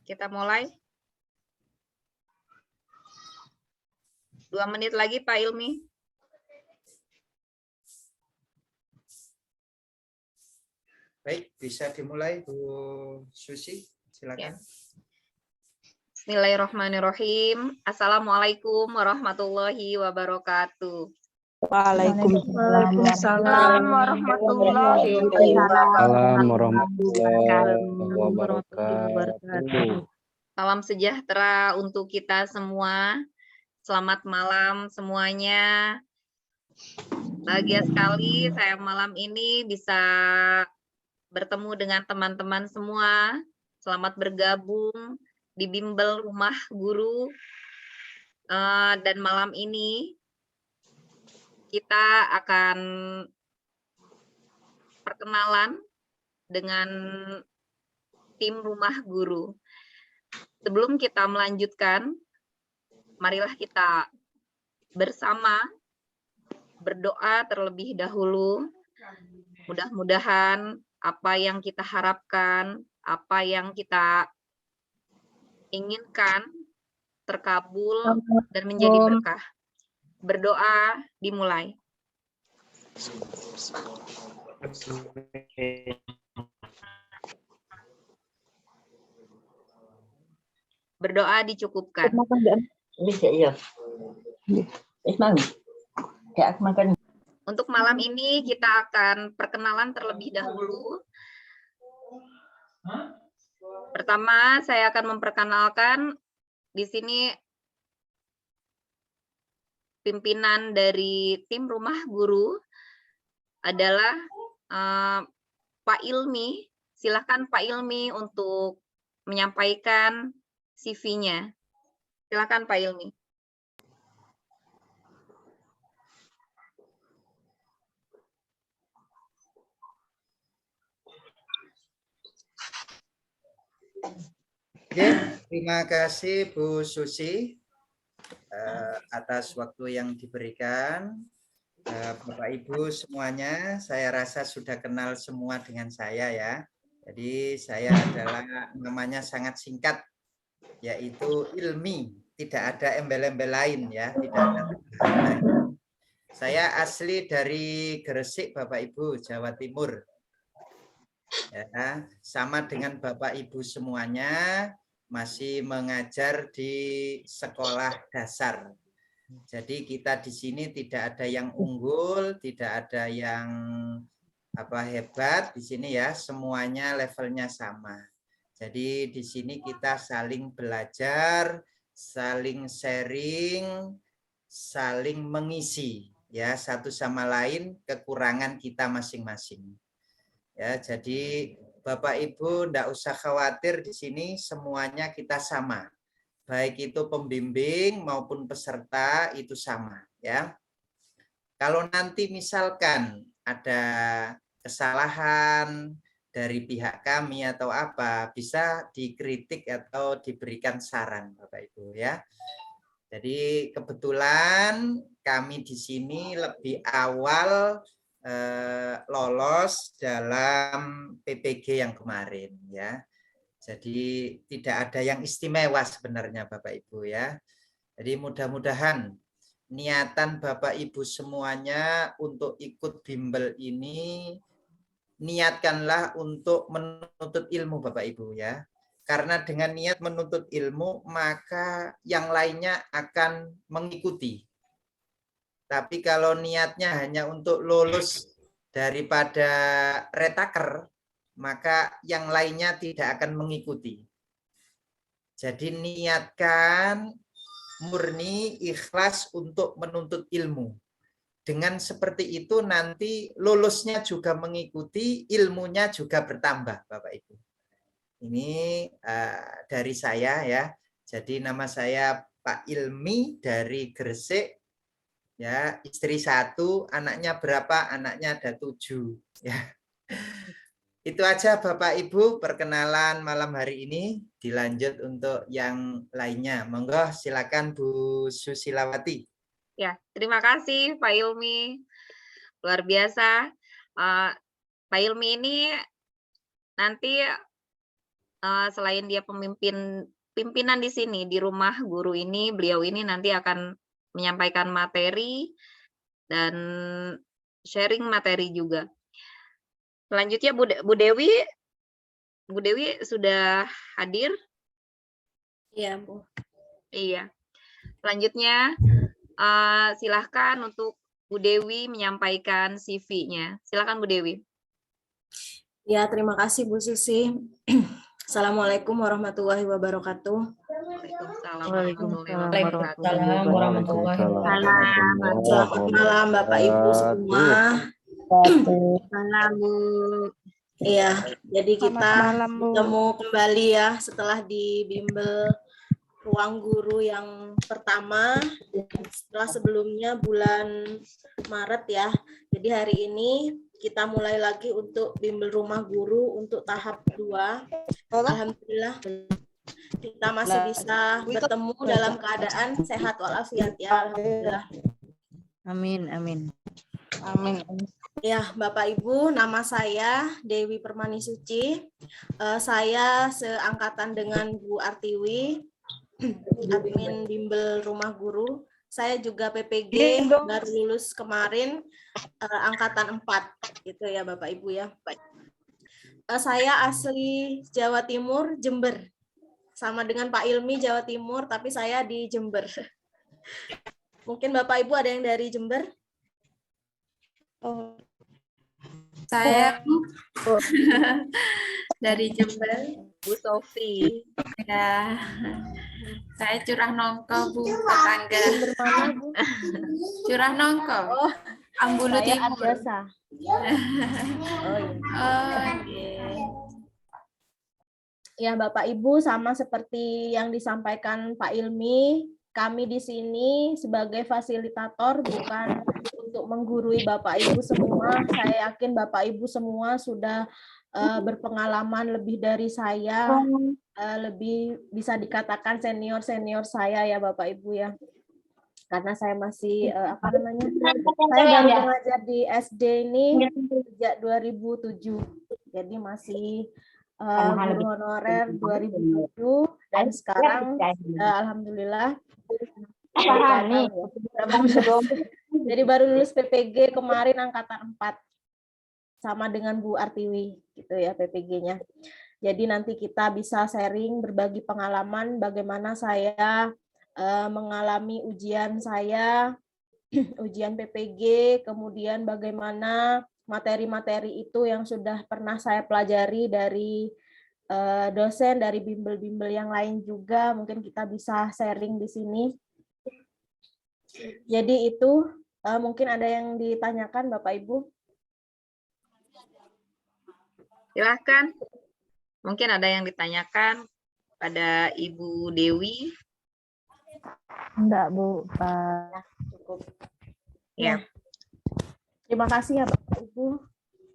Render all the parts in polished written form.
Kita mulai. 2 menit lagi Pak Ilmi. Baik, bisa dimulai Bu Susi, silakan. Ya. Bismillahirrahmanirrahim. Assalamualaikum warahmatullahi wabarakatuh. Waalaikumsalam warahmatullahi wabarakatuh. Salam sejahtera untuk kita semua. Selamat malam semuanya. Bahagia sekali saya malam ini bisa bertemu dengan teman-teman semua. Selamat bergabung di bimbel Rumah Guru. Dan malam ini kita akan perkenalan dengan tim Rumah Guru. Sebelum kita melanjutkan, marilah kita bersama berdoa terlebih dahulu. Mudah-mudahan apa yang kita harapkan, apa yang kita inginkan terkabul dan menjadi berkah. Berdoa dimulai. Berdoa dicukupkan. Untuk malam ini kita akan perkenalan terlebih dahulu. Pertama, saya akan memperkenalkan di sini pimpinan dari tim Rumah Guru adalah Pak Ilmi. Silakan Pak Ilmi untuk menyampaikan CV-nya. Silakan Pak Ilmi. Oke, terima kasih Bu Susi atas waktu yang diberikan. Bapak Ibu semuanya, saya rasa sudah kenal semua dengan saya ya. Jadi saya adalah namanya sangat singkat, yaitu Ilmi. Tidak ada embel-embel lain ya, tidak ada tambahan lain. Saya asli dari Gresik Bapak Ibu, Jawa Timur. Ya, sama dengan Bapak Ibu semuanya masih mengajar di sekolah dasar. Jadi kita di sini tidak ada yang unggul, tidak ada yang hebat di sini ya, semuanya levelnya sama. Jadi di sini kita saling belajar, saling sharing, saling mengisi ya satu sama lain kekurangan kita masing-masing. Ya, jadi Bapak Ibu enggak usah khawatir, di sini semuanya kita sama. Baik itu pembimbing maupun peserta itu sama ya. Kalau nanti misalkan ada kesalahan dari pihak kami atau apa, bisa dikritik atau diberikan saran Bapak Ibu ya. Jadi kebetulan kami di sini lebih awal lolos dalam PPG yang kemarin ya. Jadi tidak ada yang istimewa sebenarnya Bapak Ibu ya. Jadi mudah-mudahan niatan Bapak Ibu semuanya untuk ikut bimbel ini, niatkanlah untuk menuntut ilmu Bapak Ibu ya. Karena dengan niat menuntut ilmu, maka yang lainnya akan mengikuti. Tapi kalau niatnya hanya untuk lulus daripada retaker, maka yang lainnya tidak akan mengikuti. Jadi niatkan murni ikhlas untuk menuntut ilmu. Dengan seperti itu nanti lulusnya juga mengikuti, ilmunya juga bertambah Bapak Ibu. Ini dari saya ya. Jadi nama saya Pak Ilmi dari Gresik. Ya, istri 1, anaknya berapa? Anaknya ada 7 ya. Itu aja Bapak Ibu perkenalan malam hari ini. Dilanjut untuk yang lainnya. Monggo silakan Bu Susilawati. Ya, terima kasih Pak Ilmi. Luar biasa. Pak Ilmi ini nanti selain dia pimpinan di sini, di rumah guru ini, beliau ini nanti akan menyampaikan materi dan sharing materi juga. Selanjutnya Bu Dewi sudah hadir? Iya, Bu. Iya. Selanjutnya silahkan untuk Bu Dewi menyampaikan CV-nya. Silakan Bu Dewi. Ya, terima kasih Bu Susi. Assalamualaikum warahmatullahi wabarakatuh. Waalaikumsalam Waalaikumsalam warahmatullahi wabarakatuh. Selamat malam Bapak Ibu semua. Salam Bu. Iya, jadi kita malam, Bu. ketemu kembali ya setelah di bimbel ruang guru yang pertama setelah sebelumnya bulan Maret ya. Jadi hari ini kita mulai lagi untuk bimbel rumah guru untuk tahap 2. Alhamdulillah kita masih bisa bertemu dalam keadaan sehat walafiat ya. Alhamdulillah. Amin, amin. Ya, Bapak Ibu, nama saya Dewi Permani Suci. Saya seangkatan dengan Bu Artiwi, admin bimbel rumah guru. Saya juga PPG baru lulus kemarin, angkatan 4 gitu ya Bapak Ibu ya. Saya asli Jawa Timur, Jember. Sama dengan Pak Ilmi Jawa Timur, tapi saya di Jember. Mungkin Bapak Ibu ada yang dari Jember? Saya dari Jember, Bu Sofi. ya. Saya curah nongko Bu, tetangga. Curah nongko. Oh, Ambulu saya Timur. Adiasa. Oh, Ya, Bapak Ibu, sama seperti yang disampaikan Pak Ilmi, kami di sini sebagai fasilitator bukan untuk menggurui Bapak Ibu semua. Saya yakin Bapak Ibu semua sudah berpengalaman lebih dari saya, lebih bisa dikatakan senior-senior saya ya Bapak Ibu ya. Karena saya masih saya baru mengajar di SD ini sejak 2007. Jadi masih guru honorer 2007 dan sekarang alhamdulillah jadi baru lulus PPG kemarin angkatan 4 sama dengan Bu Artiwi gitu ya PPG-nya. Jadi nanti kita bisa sharing berbagi pengalaman bagaimana saya mengalami ujian saya ujian PPG, kemudian bagaimana materi-materi itu yang sudah pernah saya pelajari dari dosen, dari bimbel-bimbel yang lain juga, mungkin kita bisa sharing di sini. Jadi itu mungkin ada yang ditanyakan Bapak Ibu? Silahkan. Mungkin ada yang ditanyakan pada Ibu Dewi. Enggak, Bu. Cukup. Ya. Terima kasih ya Bapak Ibu.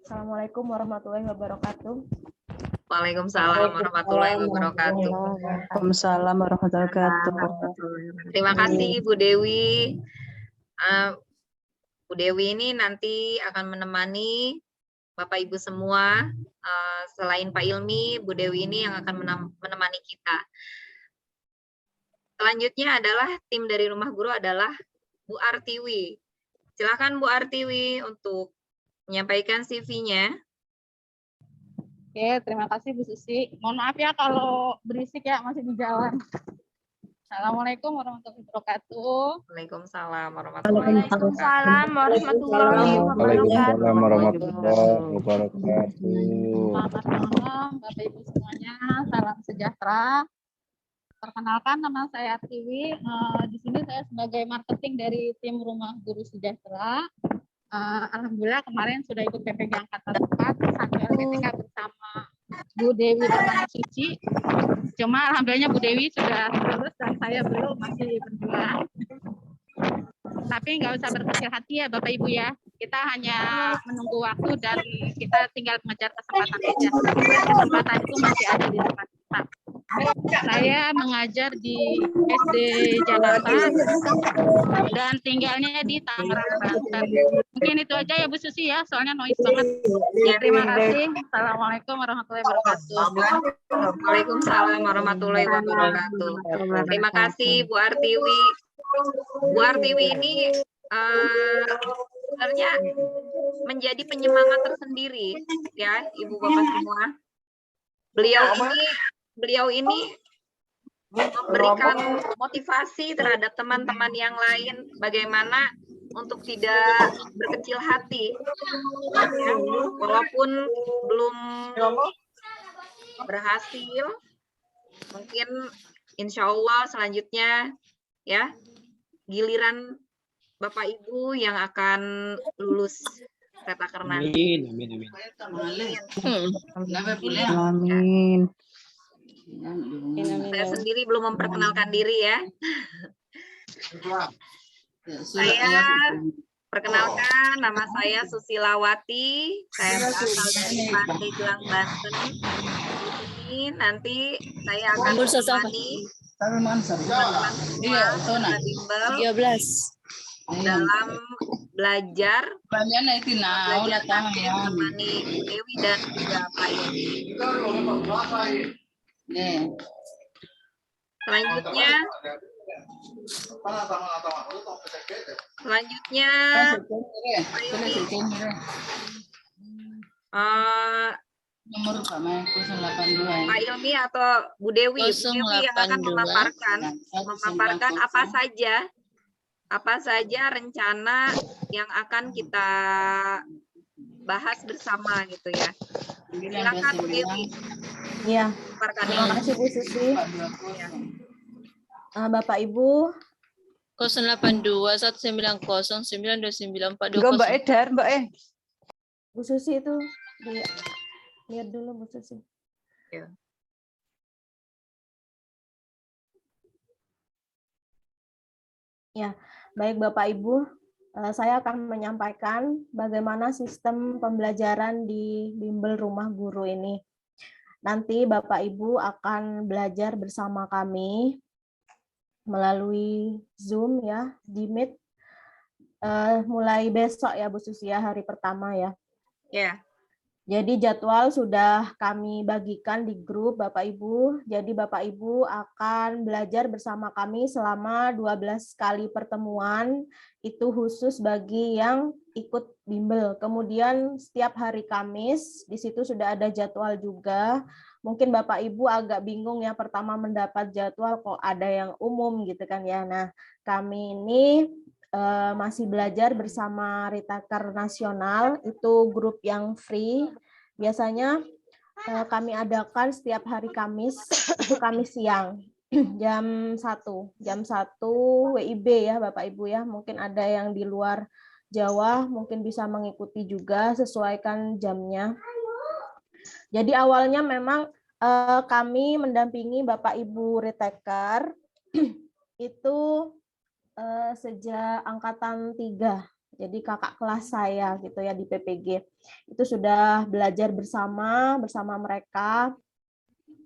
Assalamualaikum warahmatullahi wabarakatuh. Waalaikumsalam warahmatullahi wabarakatuh. Waalaikumsalam warahmatullahi wabarakatuh. Terima kasih Bu Dewi. Bu Dewi ini nanti akan menemani Bapak Ibu semua. Selain Pak Ilmi, Bu Dewi ini yang akan menemani kita. Selanjutnya adalah tim dari rumah guru adalah Bu Artiwi. Silakan Bu Artiwi untuk menyampaikan CV-nya. Oke, terima kasih Bu Susi. Mohon maaf ya kalau berisik ya, masih di jalan. Assalamualaikum warahmatullahi wabarakatuh. Waalaikumsalam warahmatullahi wabarakatuh. Waalaikumsalam warahmatullahi Waalaikumsalam warahmatullahi wabarakatuh. Selamat malam Bapak Ibu semuanya, salam sejahtera. Perkenalkan, nama saya Tiwi. Di sini saya sebagai marketing dari tim Rumah Guru Sejahtera. Alhamdulillah kemarin sudah ikut PPG angkatan 4 sampai LPTK bersama Bu Dewi Permani Suci. Cuma alhamdulillahnya Bu Dewi sudah lulus dan saya belum, masih berjuang. Tapi nggak usah berkecil hati ya Bapak Ibu ya. Kita hanya menunggu waktu dan kita tinggal mengejar kesempatan saja. Kesempatan itu masih ada di depan kita. Saya mengajar di SD Jakarta dan tinggalnya di Tangerang, Banten. Mungkin itu aja ya Bu Susi ya, soalnya noise banget. Terima kasih. Assalamualaikum warahmatullahi wabarakatuh. Waalaikumsalam warahmatullahi wabarakatuh. Terima kasih Bu Artiwi. Bu Artiwi ini sebenarnya menjadi penyemangat tersendiri ya Ibu Bapak semua. Beliau ini memberikan motivasi terhadap teman-teman yang lain bagaimana untuk tidak berkecil hati ya, walaupun belum berhasil, mungkin insya Allah selanjutnya ya giliran Bapak Ibu yang akan lulus Retaker nanti. Amin. Saya sendiri belum memperkenalkan diri ya. Saya perkenalkan, nama saya Susilawati. Saya berasal dari Pandeglang, Banten. Di sini nanti saya akan menemani teman-teman semua bimbel dalam belajar menemani Dewi dan juga Pak Yoni. Selanjutnya Pak Ilmi atau Bu Dewi yang akan memaparkan apa saja rencana yang akan kita bahas bersama gitu ya. Silakan Bu Dewi. Ya, terima kasih Bu Susi. Ya. Bapak Ibu 082 190 929 420. Mbak Edar, Mbak Bu Susi itu lihat dulu Bu Susi. Ya. Ya, baik Bapak Ibu, saya akan menyampaikan bagaimana sistem pembelajaran di bimbel rumah guru ini. Nanti Bapak Ibu akan belajar bersama kami melalui Zoom ya, di Meet mulai besok ya Bu Susi ya, hari pertama ya. Ya. Jadi jadwal sudah kami bagikan di grup Bapak Ibu. Jadi Bapak Ibu akan belajar bersama kami selama 12 kali pertemuan, itu khusus bagi yang ikut bimbel. Kemudian setiap hari Kamis, di situ sudah ada jadwal juga. Mungkin Bapak Ibu agak bingung ya, pertama mendapat jadwal kok ada yang umum gitu kan ya. Nah, kami ini masih belajar bersama Retaker Nasional, itu grup yang free. Biasanya kami adakan setiap hari Kamis, itu Kamis siang, jam 1 WIB ya Bapak Ibu ya. Mungkin ada yang di luar Jawa, mungkin bisa mengikuti juga, sesuaikan jamnya. Jadi awalnya memang kami mendampingi Bapak Ibu Retaker itu sejak angkatan 3, jadi kakak kelas saya gitu ya di PPG. Itu sudah belajar bersama mereka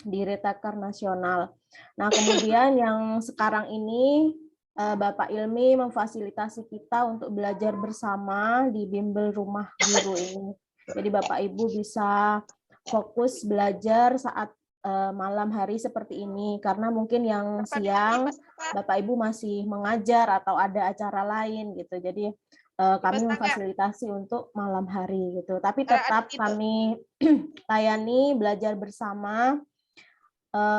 di Retaker Nasional. Nah, kemudian yang sekarang ini Bapak Ilmi memfasilitasi kita untuk belajar bersama di bimbel rumah guru ini. Jadi Bapak Ibu bisa fokus belajar saat malam hari seperti ini, karena mungkin yang siang Bapak Ibu masih mengajar atau ada acara lain gitu. Jadi kami memfasilitasi untuk malam hari gitu. Tapi tetap kami layani belajar bersama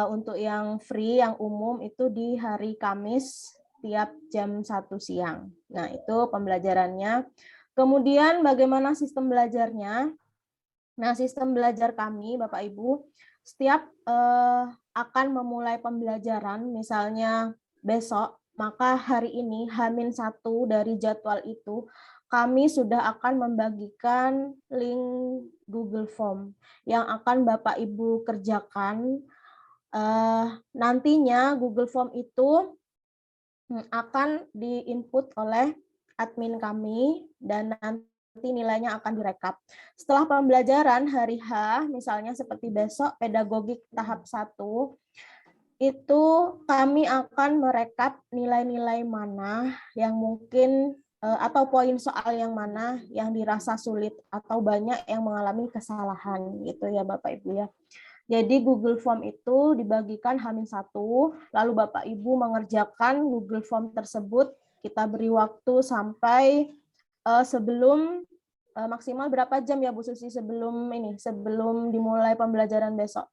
untuk yang free, yang umum itu di hari Kamis tiap jam 1 siang. Nah, itu pembelajarannya. Kemudian bagaimana sistem belajarnya? Nah, sistem belajar kami Bapak Ibu setiap akan memulai pembelajaran, misalnya besok, maka hari ini H-1 dari jadwal itu kami sudah akan membagikan link Google Form yang akan Bapak Ibu kerjakan. Nantinya Google Form itu akan diinput oleh admin kami dan nanti nilainya akan direkap. Setelah pembelajaran hari H, misalnya seperti besok pedagogik tahap 1, itu kami akan merekap nilai-nilai mana yang mungkin atau poin soal yang mana yang dirasa sulit atau banyak yang mengalami kesalahan gitu ya Bapak Ibu ya. Jadi Google Form itu dibagikan H-1, lalu Bapak Ibu mengerjakan Google Form tersebut. Kita beri waktu sampai sebelum maksimal berapa jam ya Bu Susi sebelum dimulai pembelajaran besok?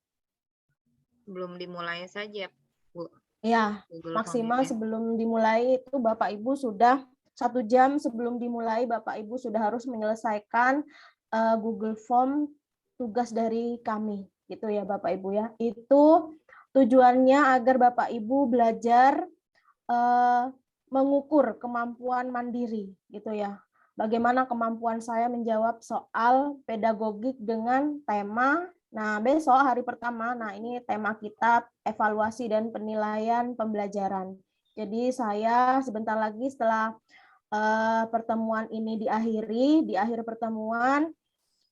Belum dimulai saja, Bu. Ya, Google maksimal Form-nya. sebelum dimulai itu Bapak Ibu sudah 1 jam sebelum dimulai Bapak Ibu sudah harus menyelesaikan Google Form tugas dari kami gitu ya Bapak Ibu ya. Itu tujuannya agar Bapak Ibu belajar mengukur kemampuan mandiri gitu ya. Bagaimana kemampuan saya menjawab soal pedagogik dengan tema. Nah, besok hari pertama, nah ini tema kita evaluasi dan penilaian pembelajaran. Jadi saya sebentar lagi setelah pertemuan ini diakhiri, di akhir pertemuan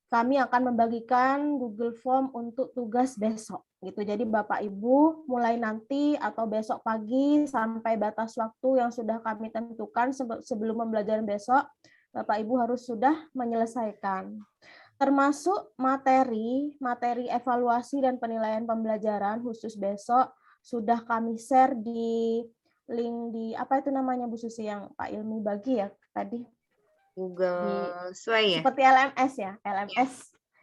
kami akan membagikan Google Form untuk tugas besok gitu. Jadi Bapak Ibu mulai nanti atau besok pagi sampai batas waktu yang sudah kami tentukan sebelum pembelajaran besok, Bapak Ibu harus sudah menyelesaikan. Termasuk materi evaluasi dan penilaian pembelajaran khusus besok sudah kami share di link di apa itu namanya Bu Susi yang Pak Ilmi bagi ya tadi? Google Sway ya? Seperti LMS ya, LMS.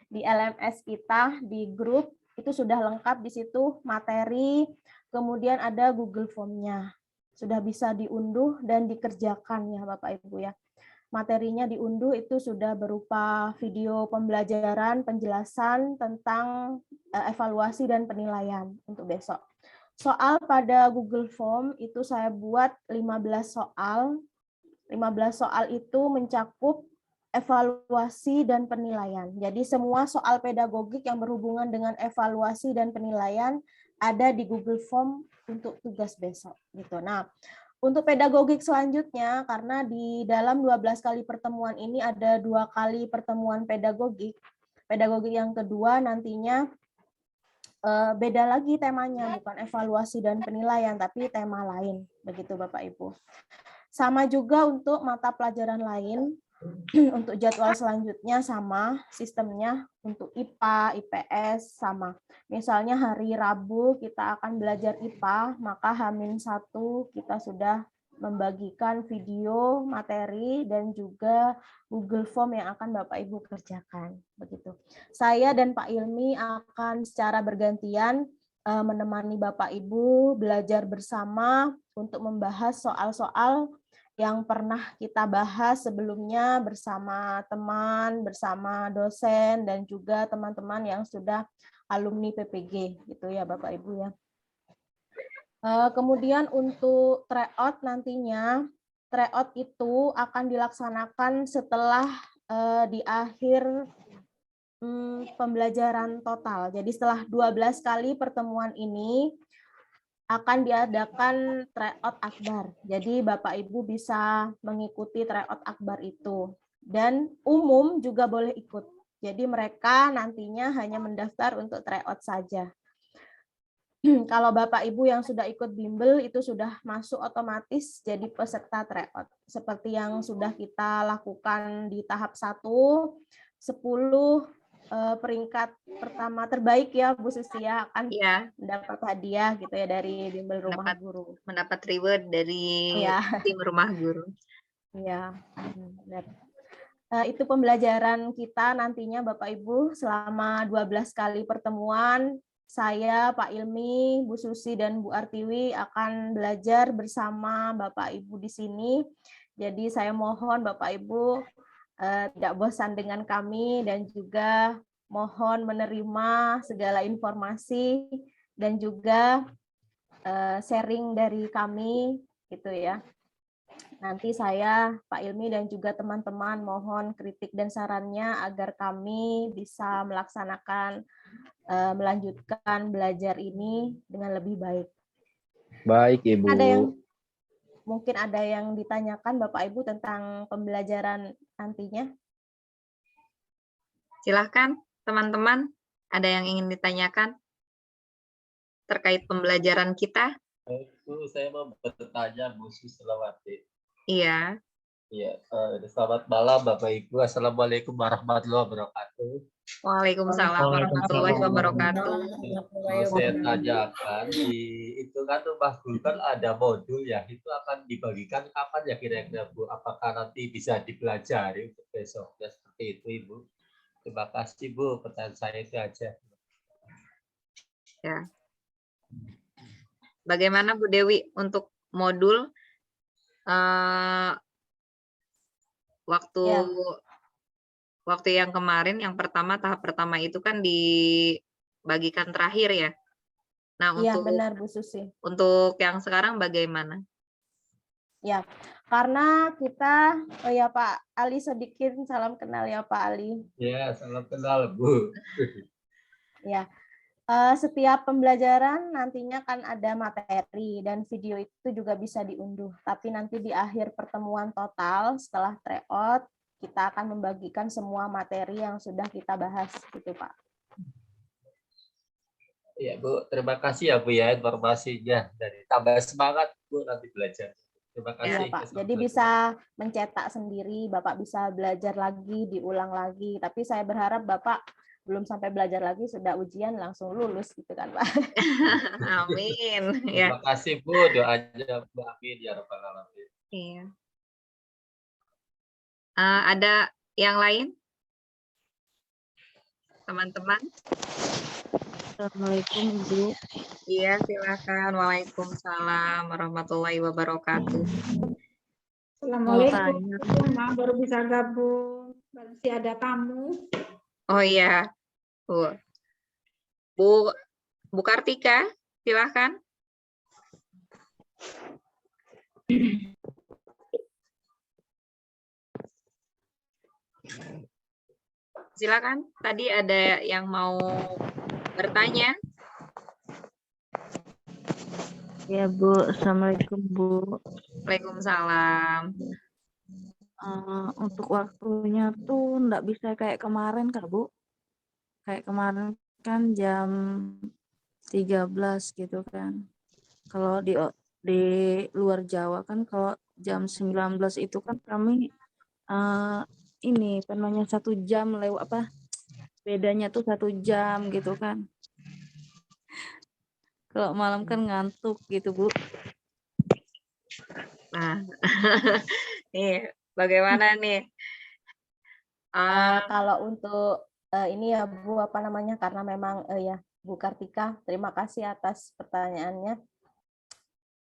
Di LMS kita di grup itu sudah lengkap di situ materi, kemudian ada Google Form-nya. Sudah bisa diunduh dan dikerjakan ya Bapak Ibu ya. Materinya diunduh itu sudah berupa video pembelajaran, penjelasan tentang evaluasi dan penilaian untuk besok. Soal pada Google Form itu saya buat 15 soal. 15 soal itu mencakup evaluasi dan penilaian. Jadi semua soal pedagogik yang berhubungan dengan evaluasi dan penilaian ada di Google Form untuk tugas besok gitu. Nah, untuk pedagogik selanjutnya karena di dalam 12 kali pertemuan ini ada 2 kali pertemuan pedagogik. Pedagogik yang kedua nantinya beda lagi temanya, bukan evaluasi dan penilaian tapi tema lain begitu Bapak Ibu. Sama juga untuk mata pelajaran lain, untuk jadwal selanjutnya sama, sistemnya untuk IPA, IPS sama. Misalnya hari Rabu kita akan belajar IPA, maka H-1 kita sudah membagikan video, materi, dan juga Google Form yang akan Bapak Ibu kerjakan. Begitu. Saya dan Pak Ilmi akan secara bergantian menemani Bapak Ibu belajar bersama untuk membahas soal-soal yang pernah kita bahas sebelumnya bersama teman, bersama dosen, dan juga teman-teman yang sudah alumni PPG, gitu ya Bapak Ibu ya. Kemudian untuk tryout nantinya, tryout itu akan dilaksanakan setelah di akhir pembelajaran total. Jadi setelah 12 kali pertemuan ini, akan diadakan tryout akbar. Jadi Bapak Ibu bisa mengikuti tryout akbar itu. Dan umum juga boleh ikut. Jadi mereka nantinya hanya mendaftar untuk tryout saja. Kalau Bapak Ibu yang sudah ikut bimbel itu sudah masuk otomatis jadi peserta tryout. Seperti yang sudah kita lakukan di tahap 1, 10 peringkat pertama terbaik ya Bu Susi ya akan mendapat hadiah gitu ya dari bimbel rumah guru. Mendapat reward dari tim rumah guru. Iya. Itu pembelajaran kita nantinya Bapak Ibu selama 12 kali pertemuan. Saya, Pak Ilmi, Bu Susi, dan Bu Artiwi akan belajar bersama Bapak Ibu di sini. Jadi saya mohon Bapak Ibu tidak bosan dengan kami dan juga mohon menerima segala informasi dan juga sharing dari kami gitu ya. Nanti saya, Pak Ilmi dan juga teman-teman mohon kritik dan sarannya agar kami bisa melaksanakan melanjutkan belajar ini dengan lebih baik. Baik, Ibu. Mungkin ada yang ditanyakan Bapak Ibu tentang pembelajaran nantinya. Silahkan teman-teman, ada yang ingin ditanyakan terkait pembelajaran kita? Itu saya mau bertanya Bu Susilawati. Iya. Iya, selamat malam Bapak Ibu. Assalamualaikum warahmatullahi wabarakatuh. Waalaikumsalam warahmatullahi wabarakatuh. Mau saya tanyakan, itu kan rumah guru kan ada modul ya, itu akan dibagikan kapan ya kira-kira Bu? Apakah nanti bisa dipelajari untuk besoknya seperti itu Ibu? Terima kasih Bu, pertanyaan saya itu aja. Ya. Bagaimana Bu Dewi untuk modul waktu Ya. waktu yang kemarin, yang pertama, tahap pertama itu kan dibagikan terakhir ya. Nah, Iya, untuk benar Bu Susi. untuk yang sekarang bagaimana? Ya, karena kita, oh ya Pak Ali Sodikin, salam kenal ya Pak Ali. Ya, salam kenal Bu. Ya, setiap pembelajaran nantinya kan ada materi dan video itu juga bisa diunduh. Tapi nanti di akhir pertemuan total setelah tryout kita akan membagikan semua materi yang sudah kita bahas gitu Pak. Ya Bu, terima kasih ya Bu ya informasinya. Dari tambah semangat Bu nanti belajar. Terima Iya kasih. Pak, jadi bisa mencetak sendiri, Bapak bisa belajar lagi, diulang lagi. Tapi saya berharap Bapak belum sampai belajar lagi, sudah ujian langsung lulus gitu kan Pak. Amin. Terima Ya. kasih Bu, doanya Bu, amin ya rabbal alamin. Iya. Ada yang lain? Teman-teman? Assalamualaikum Ibu. Iya, silakan. Waalaikumsalam warahmatullahi wabarakatuh. Assalamualaikum, Mama baru bisa gabung. Masih ada tamu. Oh iya, Bu Kartika, silakan. Silakan. Tadi ada yang mau bertanya. Ya Bu, Assalamualaikum Bu. Waalaikumsalam. Untuk waktunya tuh nggak bisa kayak kemarin Kak Bu. Kayak kemarin kan jam 13 gitu kan. Kalau di luar Jawa kan kalau jam 19 itu kan kami ini namanya 1 jam lewat apa? Bedanya tuh 1 jam gitu kan. Kalau malam kan ngantuk gitu Bu. Nah, nih bagaimana nih? Kalau untuk ini ya Bu, apa namanya, karena memang ya Bu Kartika, terima kasih atas pertanyaannya.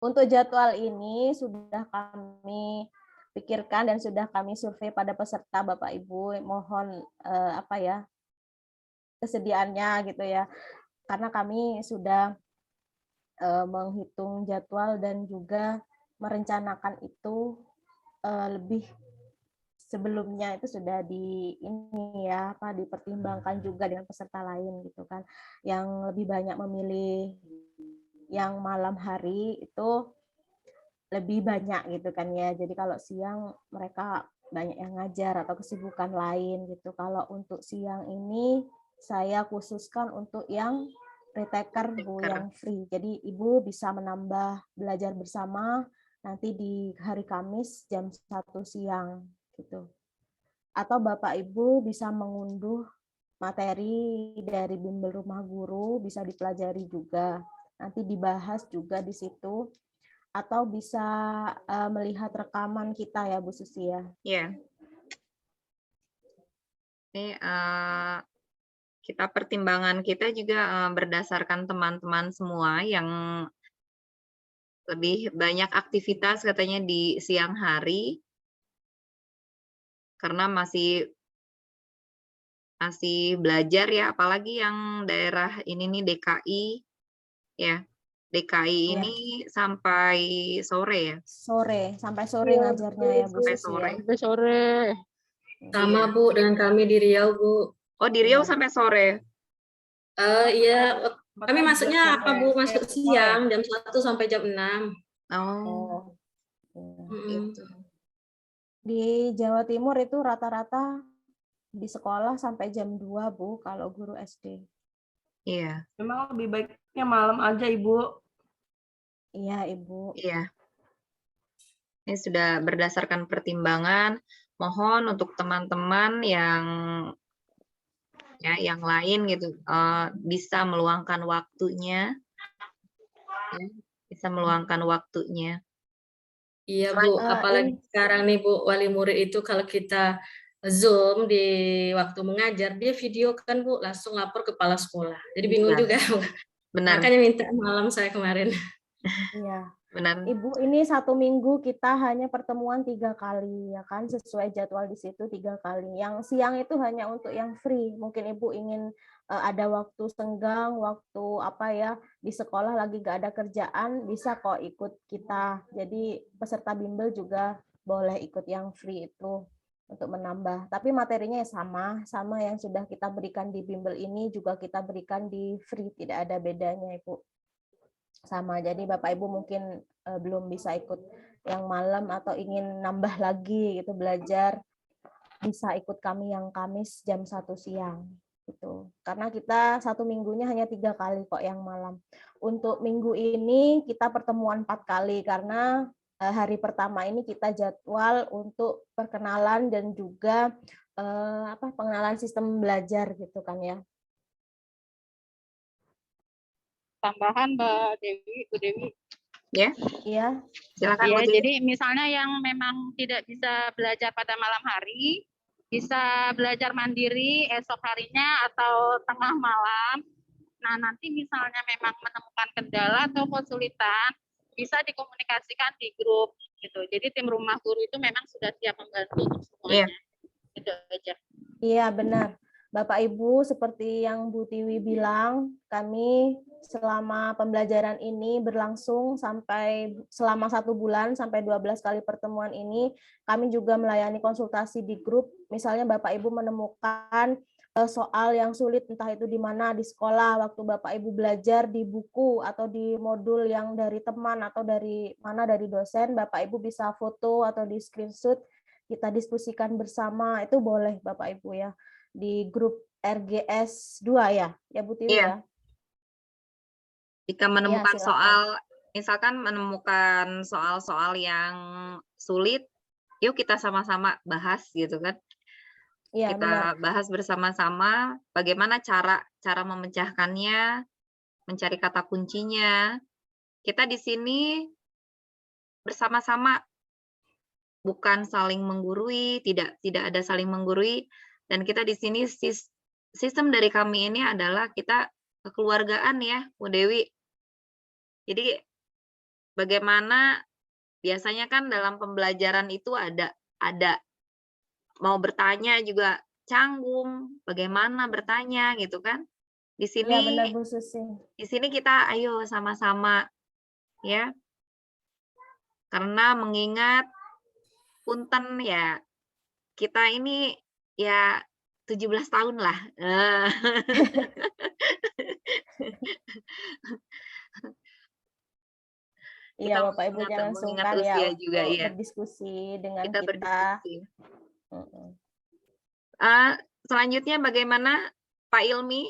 Untuk jadwal ini sudah kami pikirkan dan sudah kami survei pada peserta Bapak Ibu, mohon apa ya, kesediaannya gitu ya, karena kami sudah menghitung jadwal dan juga merencanakan itu lebih sebelumnya, itu sudah dipertimbangkan juga dengan peserta lain gitu kan, yang lebih banyak memilih yang malam hari itu lebih banyak gitu kan ya. Jadi kalau siang mereka banyak yang ngajar atau kesibukan lain gitu. Kalau untuk siang ini saya khususkan untuk yang retaker Bu, yang free. Jadi Ibu bisa menambah belajar bersama nanti di hari Kamis jam 1 siang gitu. Atau Bapak Ibu bisa mengunduh materi dari bimbel rumah guru, bisa dipelajari juga. Nanti dibahas juga di situ. Atau bisa melihat rekaman kita ya Bu Susi ya. Iya. Ini kita pertimbangan kita juga berdasarkan teman-teman semua yang lebih banyak aktivitas katanya di siang hari, karena masih belajar ya, apalagi yang daerah ini nih DKI ya. DKI ini sampai sore ya. Sampai sore ngajarnya ya Bu Susi ya. Sampai sore. Sama Bu, dengan kami di Riau Bu. Oh, di Riau sampai sore? Iya, kami masuknya apa Bu? Masuk siang jam 1 sampai jam 6. Oh. Gitu. Di Jawa Timur itu rata-rata di sekolah sampai jam 2 Bu kalau guru SD. Iya. Memang lebih baiknya malam aja, Ibu. Iya, Ibu. Iya. Ini sudah berdasarkan pertimbangan. Mohon untuk teman-teman yang lain gitu bisa meluangkan waktunya, ya, bisa meluangkan waktunya. Iya Bu, apalagi sekarang nih Bu, wali murid itu kalau kita Zoom di waktu mengajar, dia video kan Bu, langsung lapor kepala sekolah. Jadi bingung juga. Benar. Makanya minta malam saya kemarin. Iya. Benar. Ibu, ini 1 minggu kita hanya pertemuan 3 kali, ya kan? Sesuai jadwal di situ 3 kali. Yang siang itu hanya untuk yang free. Mungkin Ibu ingin ada waktu senggang, waktu apa ya, di sekolah lagi nggak ada kerjaan, bisa kok ikut kita. Jadi peserta bimbel juga boleh ikut yang free itu untuk menambah. Tapi materinya ya sama yang sudah kita berikan di bimbel ini juga kita berikan di free, tidak ada bedanya, Ibu. Sama. Jadi Bapak Ibu mungkin belum bisa ikut yang malam atau ingin nambah lagi gitu belajar, bisa ikut kami yang Kamis jam 1 siang gitu. Karena kita 1 minggunya hanya 3 kali kok yang malam. Untuk minggu ini kita pertemuan 4 kali karena hari pertama ini kita jadwal untuk perkenalan dan juga pengenalan sistem belajar gitu kan ya. Tambahan Mbak Dewi, Bu Dewi. Ya. Iya. Silakan. Ya, jadi misalnya yang memang tidak bisa belajar pada malam hari, bisa belajar mandiri esok harinya atau tengah malam. Nah, nanti misalnya memang menemukan kendala atau kesulitan, bisa dikomunikasikan di grup gitu. Jadi tim rumah guru itu memang sudah siap membantu untuk semuanya. Itu aja. Iya, benar. Bapak Ibu, seperti yang Bu Tiwi bilang, kami selama pembelajaran ini berlangsung selama 1 bulan sampai 12 kali pertemuan ini, kami juga melayani konsultasi di grup. Misalnya Bapak Ibu menemukan soal yang sulit, entah itu di mana, di sekolah, waktu Bapak Ibu belajar di buku atau di modul yang dari teman atau dari mana, dari dosen, Bapak Ibu bisa foto atau di screenshot, kita diskusikan bersama, itu boleh Bapak Ibu ya. Di grup RGS 2 ya Bu Tiwi ya. Jika menemukan misalkan menemukan soal-soal yang sulit, yuk kita sama-sama bahas gitu kan. Iya, kita benar. bahas bersama-sama bagaimana cara memecahkannya, mencari kata kuncinya. Kita di sini bersama-sama, bukan saling menggurui, tidak ada saling menggurui. Dan kita di sini sistem dari kami ini adalah kita kekeluargaan ya, Bu Dewi. Jadi bagaimana biasanya kan dalam pembelajaran itu ada mau bertanya juga canggung, bagaimana bertanya gitu kan. Di sini Iya, benar Bu Susi. Di sini kita ayo sama-sama ya. Karena mengingat punten ya, kita ini ya 17 tahun lah. Iya, Bapak Ibu jangan sungkan ya juga, untuk ya. berdiskusi dengan kita. Berdiskusi. Selanjutnya bagaimana Pak Ilmi?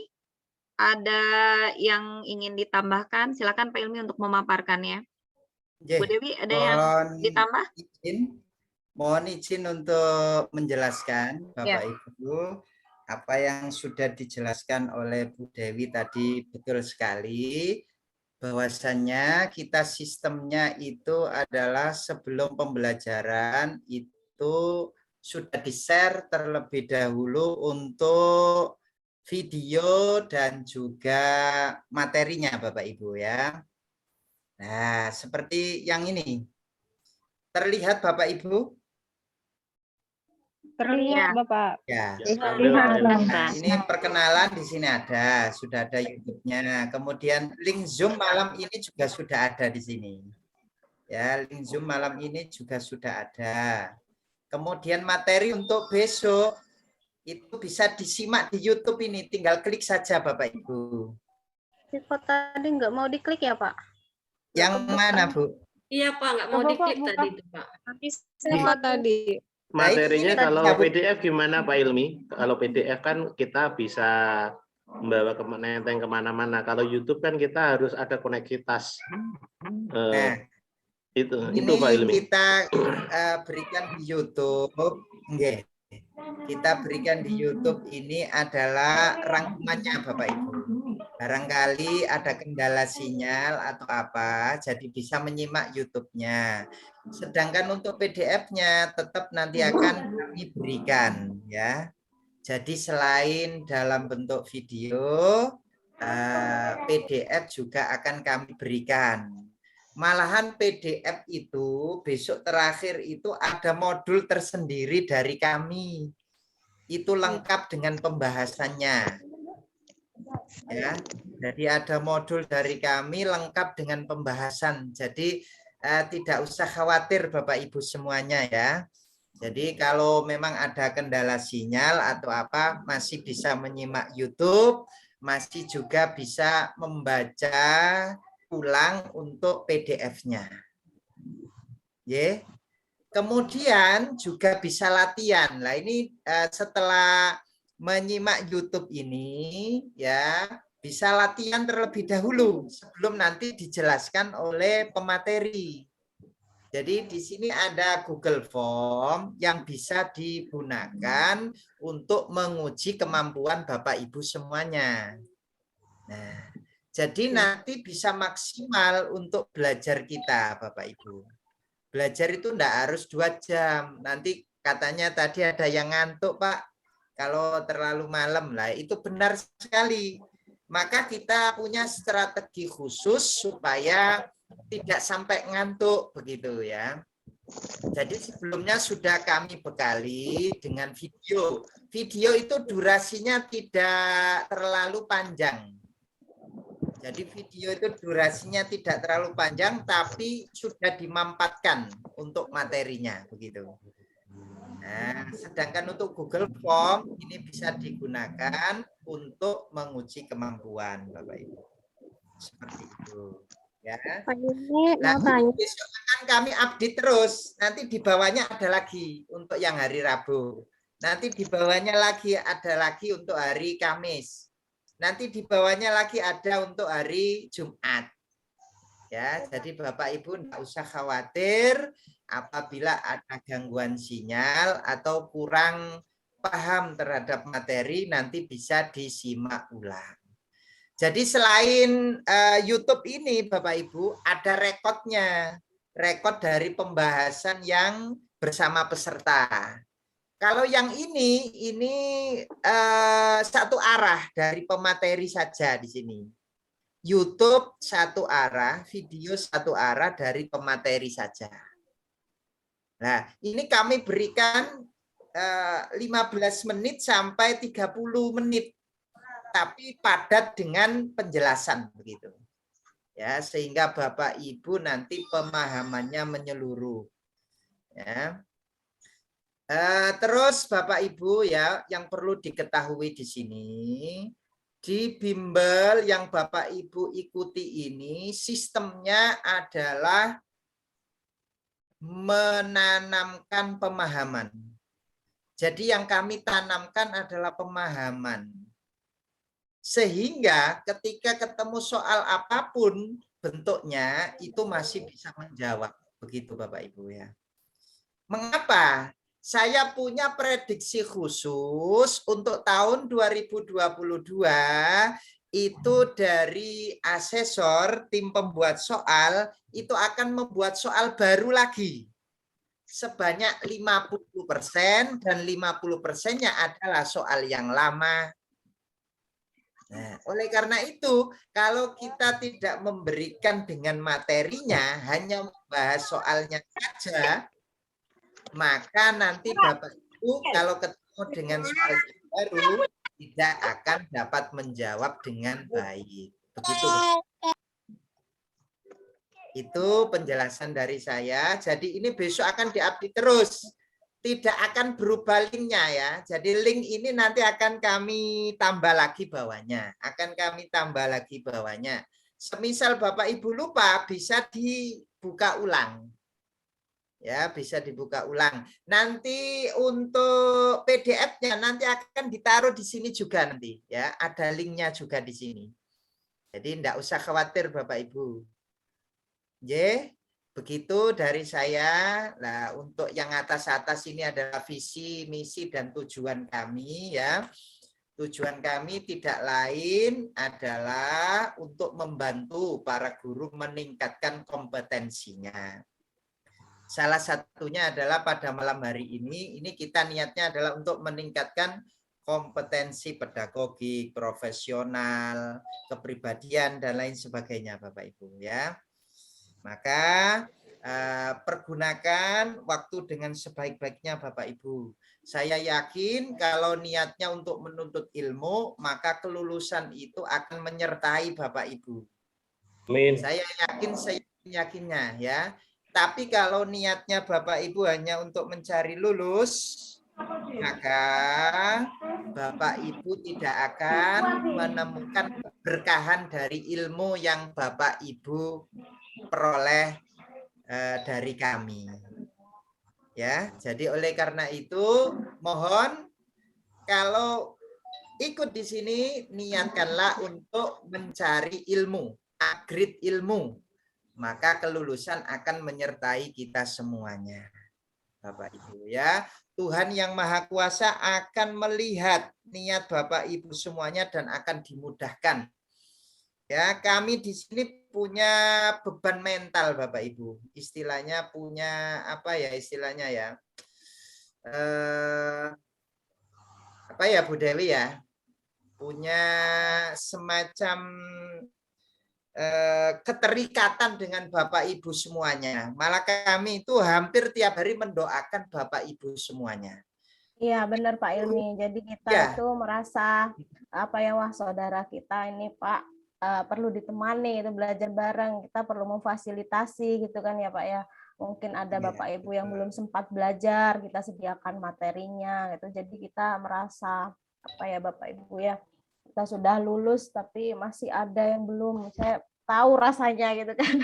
Ada yang ingin ditambahkan? Silakan Pak Ilmi untuk memaparkannya. Bu Dewi, ada yang ditambah? Mohon izin untuk menjelaskan, Bapak Ibu, apa yang sudah dijelaskan oleh Bu Dewi tadi betul sekali, bahwasannya kita sistemnya itu adalah sebelum pembelajaran itu sudah di-share terlebih dahulu untuk video dan juga materinya Bapak Ibu ya. Nah, seperti yang ini. Terlihat Bapak Ibu? Terlihat Bapak. Ya. Terlihat. Nah, ini perkenalan di sini ada, sudah ada YouTube-nya. Kemudian link Zoom malam ini juga sudah ada di sini. Ya, link Zoom malam ini juga sudah ada. Kemudian materi untuk besok itu bisa disimak di YouTube ini, tinggal klik saja Bapak Ibu. Kok tadi nggak mau diklik ya Pak? Yang mana Bu? Iya Pak, nggak mau diklik tadi itu Pak. Apa tadi? Materinya kalau PDF gimana Pak Ilmi? Kalau PDF kan kita bisa membawa nenteng kemana-mana. Kalau YouTube kan kita harus ada koneksitas. Itu Pak Ilmi. Kita berikan di YouTube. Nggih. Kita berikan di YouTube ini adalah rangkumannya Bapak Ibu. Barangkali ada kendala sinyal atau apa, jadi bisa menyimak YouTube-nya. Sedangkan untuk PDF-nya tetap nanti akan kami berikan ya. Jadi selain dalam bentuk video, PDF juga akan kami berikan. Malahan PDF itu besok terakhir itu ada modul tersendiri dari kami. Itu lengkap dengan pembahasannya. Ya, jadi ada modul dari kami lengkap dengan pembahasan. Jadi tidak usah khawatir Bapak Ibu semuanya ya. Jadi kalau memang ada kendala sinyal atau apa masih bisa menyimak YouTube, masih juga bisa membaca ulang untuk PDF-nya. Kemudian juga bisa latihan. Nah, ini setelah menyimak YouTube ini ya, bisa latihan terlebih dahulu sebelum nanti dijelaskan oleh pemateri. Jadi di sini ada Google Form yang bisa digunakan untuk menguji kemampuan Bapak Ibu semuanya. Nah, jadi nanti bisa maksimal untuk belajar kita, Bapak Ibu. Belajar itu enggak harus 2 jam. Nanti katanya tadi ada yang ngantuk, Pak. Kalau terlalu malam lah, itu benar sekali. Maka kita punya strategi khusus supaya tidak sampai ngantuk, begitu ya. Jadi sebelumnya sudah kami bekali dengan video. Video itu durasinya tidak terlalu panjang. Jadi video itu durasinya tidak terlalu panjang, tapi sudah dimampatkan untuk materinya, begitu. Nah, sedangkan untuk Google Form ini bisa digunakan untuk menguji kemampuan, Bapak Ibu. Seperti itu, ya. Nah, besok akan kami update terus. Nanti di bawahnya ada lagi untuk yang hari Rabu. Nanti di bawahnya lagi ada lagi untuk hari Kamis. Nanti di bawahnya lagi ada untuk hari Jumat. Ya, jadi Bapak Ibu tidak usah khawatir apabila ada gangguan sinyal atau kurang paham terhadap materi, nanti bisa disimak ulang. Jadi selain YouTube ini Bapak Ibu ada rekodnya. Rekod dari pembahasan yang bersama peserta. Kalau yang ini satu arah dari pemateri saja di sini. YouTube satu arah, video satu arah dari pemateri saja. Nah, ini kami berikan 15 menit sampai 30 menit, tapi padat dengan penjelasan begitu. Ya, sehingga Bapak Ibu nanti pemahamannya menyeluruh. Ya. Terus Bapak Ibu ya, yang perlu diketahui di sini, di bimbel yang Bapak Ibu ikuti ini sistemnya adalah menanamkan pemahaman. Jadi yang kami tanamkan adalah pemahaman. Sehingga ketika ketemu soal apapun bentuknya itu masih bisa menjawab. Begitu Bapak Ibu ya. Mengapa? Saya punya prediksi khusus untuk tahun 2022 itu dari asesor tim pembuat soal itu akan membuat soal baru lagi sebanyak 50% dan 50%-nya adalah soal yang lama. Nah, oleh karena itu kalau kita tidak memberikan dengan materinya, hanya membahas soalnya saja, maka nanti Bapak Ibu kalau ketemu dengan soal yang baru tidak akan dapat menjawab dengan baik. Begitu. Itu penjelasan dari saya. Jadi ini besok akan diupdate terus. Tidak akan berubah linknya ya. Jadi link ini nanti akan kami tambah lagi bawahnya. Semisal Bapak Ibu lupa bisa dibuka ulang. Ya, bisa dibuka ulang. Nanti untuk PDF-nya nanti akan ditaruh di sini juga nanti, ya. Ada linknya juga di sini. Jadi enggak usah khawatir Bapak Ibu. Ye, begitu dari saya. Nah, untuk yang atas-atas ini adalah visi, misi dan tujuan kami, ya. Tujuan kami tidak lain adalah untuk membantu para guru meningkatkan kompetensinya. Salah satunya adalah pada malam hari ini kita niatnya adalah untuk meningkatkan kompetensi pedagogik, profesional, kepribadian, dan lain sebagainya Bapak Ibu, ya. Maka pergunakan waktu dengan sebaik-baiknya Bapak Ibu. Saya yakin kalau niatnya untuk menuntut ilmu, maka kelulusan itu akan menyertai Bapak Ibu. Amin. Saya yakinnya, ya. Tapi kalau niatnya Bapak Ibu hanya untuk mencari lulus, maka Bapak Ibu tidak akan menemukan keberkahan dari ilmu yang Bapak Ibu peroleh dari kami. Ya, jadi oleh karena itu mohon kalau ikut di sini niatkanlah untuk mencari ilmu, upgrade ilmu, maka kelulusan akan menyertai kita semuanya. Bapak Ibu, ya. Tuhan yang Maha Kuasa akan melihat niat Bapak Ibu semuanya dan akan dimudahkan. Ya, kami di sini punya beban mental Bapak Ibu. Istilahnya punya apa ya istilahnya ya? Apa ya Bu Dewi ya? Punya semacam keterikatan dengan Bapak Ibu semuanya. Malah kami itu hampir tiap hari mendoakan Bapak Ibu semuanya. Iya, benar Pak Ilmi. Jadi kita itu merasa apa ya, wah saudara kita ini Pak perlu ditemani, itu belajar bareng, kita perlu memfasilitasi gitu kan ya Pak ya. Mungkin ada Bapak Ibu yang belum sempat belajar, kita sediakan materinya gitu. Jadi kita merasa apa ya Bapak Ibu ya, kita sudah lulus tapi masih ada yang belum. Saya tahu rasanya gitu kan.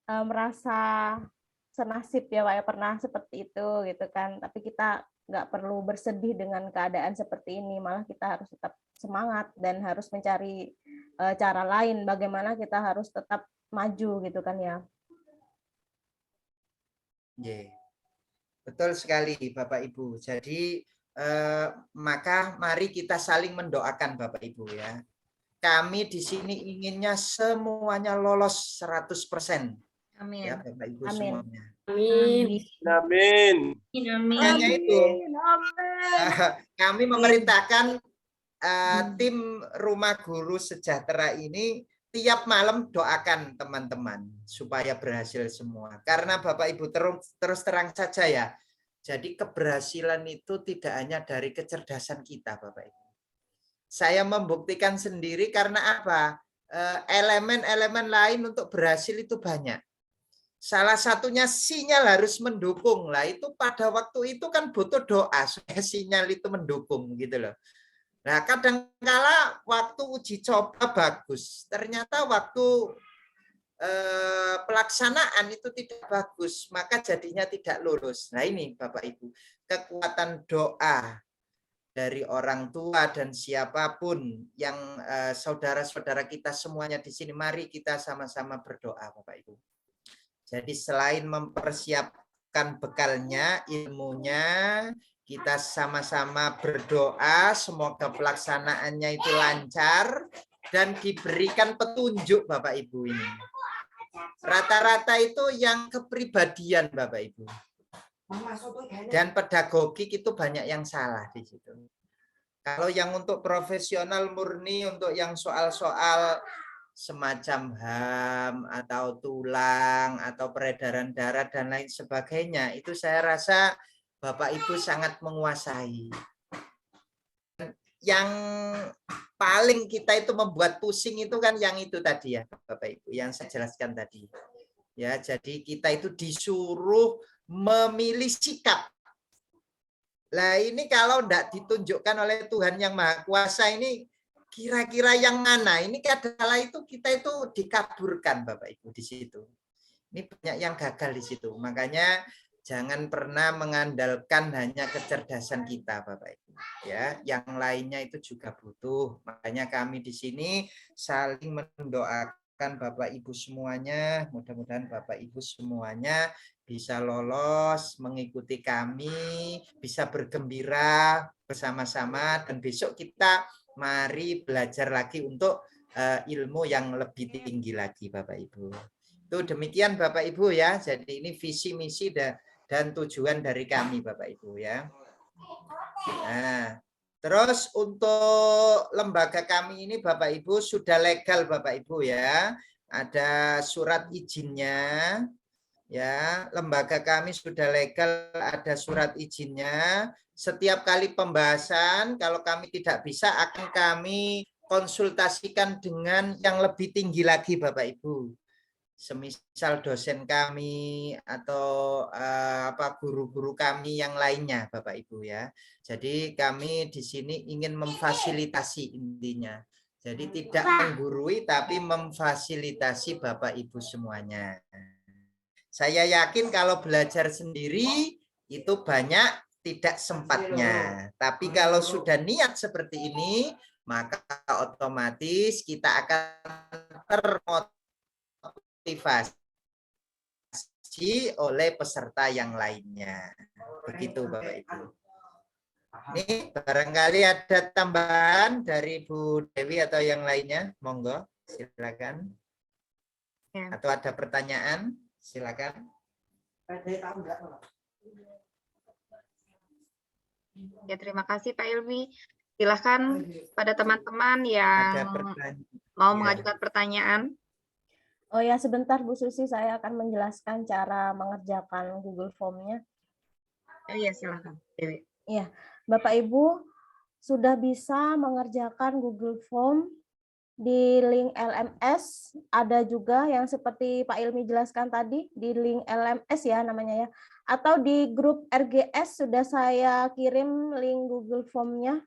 Merasa senasib ya Pak ya, pernah seperti itu gitu kan. Tapi kita nggak perlu bersedih dengan keadaan seperti ini, malah kita harus tetap semangat dan harus mencari cara lain bagaimana kita harus tetap maju gitu kan ya. Betul sekali Bapak Ibu. Jadi maka mari kita saling mendoakan Bapak Ibu ya. Kami di sini inginnya semuanya lolos 100%. Amin. Ya Bapak Ibu Amin. semuanya. Amin. Amin. Hanya itu. Kami memerintahkan tim Rumah Guru Sejahtera ini tiap malam doakan teman-teman supaya berhasil semua. Karena Bapak Ibu terus terang saja ya. Jadi keberhasilan itu tidak hanya dari kecerdasan kita Bapak Ibu. Saya membuktikan sendiri karena apa? Elemen-elemen lain untuk berhasil itu banyak. Salah satunya sinyal harus mendukung. Lah itu pada waktu itu kan butuh doa supaya sinyal itu mendukung gitu loh. Nah, kadangkala waktu uji coba bagus, ternyata waktu pelaksanaan itu tidak bagus, maka jadinya tidak lulus. Nah, ini Bapak Ibu, kekuatan doa dari orang tua dan siapapun yang saudara-saudara kita semuanya di sini, mari kita sama-sama berdoa Bapak Ibu. Jadi selain mempersiapkan bekalnya, ilmunya, kita sama-sama berdoa semoga pelaksanaannya itu lancar dan diberikan petunjuk Bapak Ibu ini. Rata-rata itu yang kepribadian Bapak Ibu. Dan pedagogik itu banyak yang salah di situ. Kalau yang untuk profesional murni, untuk yang soal-soal semacam HAM atau tulang atau peredaran darah dan lain sebagainya, itu saya rasa Bapak Ibu sangat menguasai. Yang paling kita itu membuat pusing itu kan yang itu tadi ya Bapak Ibu, yang saya jelaskan tadi. Ya, jadi kita itu disuruh memilih sikap. Lah ini kalau tidak ditunjukkan oleh Tuhan yang Maha Kuasa ini kira-kira yang mana? Ini kadang-kala itu kita itu dikaburkan Bapak Ibu di situ. Ini banyak yang gagal di situ. Makanya jangan pernah mengandalkan hanya kecerdasan kita, Bapak Ibu. Ya, yang lainnya itu juga butuh. Makanya kami di sini saling mendoakan Bapak Ibu semuanya. Mudah-mudahan Bapak Ibu semuanya bisa lolos, mengikuti kami, bisa bergembira bersama-sama, dan besok kita mari belajar lagi untuk ilmu yang lebih tinggi lagi, Bapak Ibu. Itu demikian Bapak Ibu ya. Jadi ini visi misi dan tujuan dari kami Bapak Ibu ya. Nah, terus untuk lembaga kami ini Bapak Ibu sudah legal Bapak Ibu ya. Ada surat izinnya. Ya, lembaga kami sudah legal, ada surat izinnya. Setiap kali pembahasan kalau kami tidak bisa akan kami konsultasikan dengan yang lebih tinggi lagi Bapak Ibu. Semisal dosen kami atau guru-guru kami yang lainnya Bapak Ibu ya. Jadi kami di sini ingin memfasilitasi intinya. Jadi tidak menggurui tapi memfasilitasi Bapak Ibu semuanya. Saya yakin kalau belajar sendiri itu banyak tidak sempatnya. Tapi kalau sudah niat seperti ini, maka otomatis kita akan termotivasi oleh peserta yang lainnya. Begitu Bapak Ibu. Ini barangkali ada tambahan dari Bu Dewi atau yang lainnya. Monggo, silakan. Atau ada pertanyaan? Silakan. Ya, terima kasih Pak Ilmi. Silakan pada teman-teman yang mau mengajukan pertanyaan. Oh ya, sebentar Bu Susi, saya akan menjelaskan cara mengerjakan Google Form-nya. Oh iya, silakan. Dewi. Iya, Bapak Ibu sudah bisa mengerjakan Google Form di link LMS, ada juga yang seperti Pak Ilmi jelaskan tadi, di link LMS ya namanya ya, atau di grup RGS sudah saya kirim link Google Form-nya,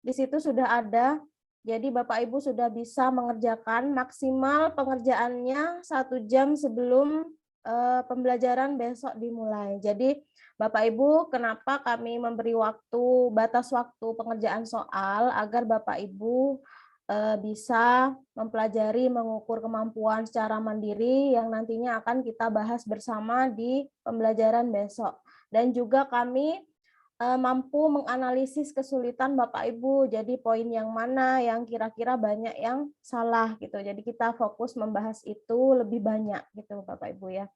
di situ sudah ada, jadi Bapak Ibu sudah bisa mengerjakan, maksimal pengerjaannya 1 jam sebelum pembelajaran besok dimulai. Jadi Bapak Ibu, kenapa kami memberi batas waktu pengerjaan soal, agar Bapak Ibu bisa mempelajari, mengukur kemampuan secara mandiri yang nantinya akan kita bahas bersama di pembelajaran besok. Dan juga kami mampu menganalisis kesulitan Bapak Ibu, jadi poin yang mana yang kira-kira banyak yang salah gitu. Jadi kita fokus membahas itu lebih banyak gitu Bapak Ibu ya.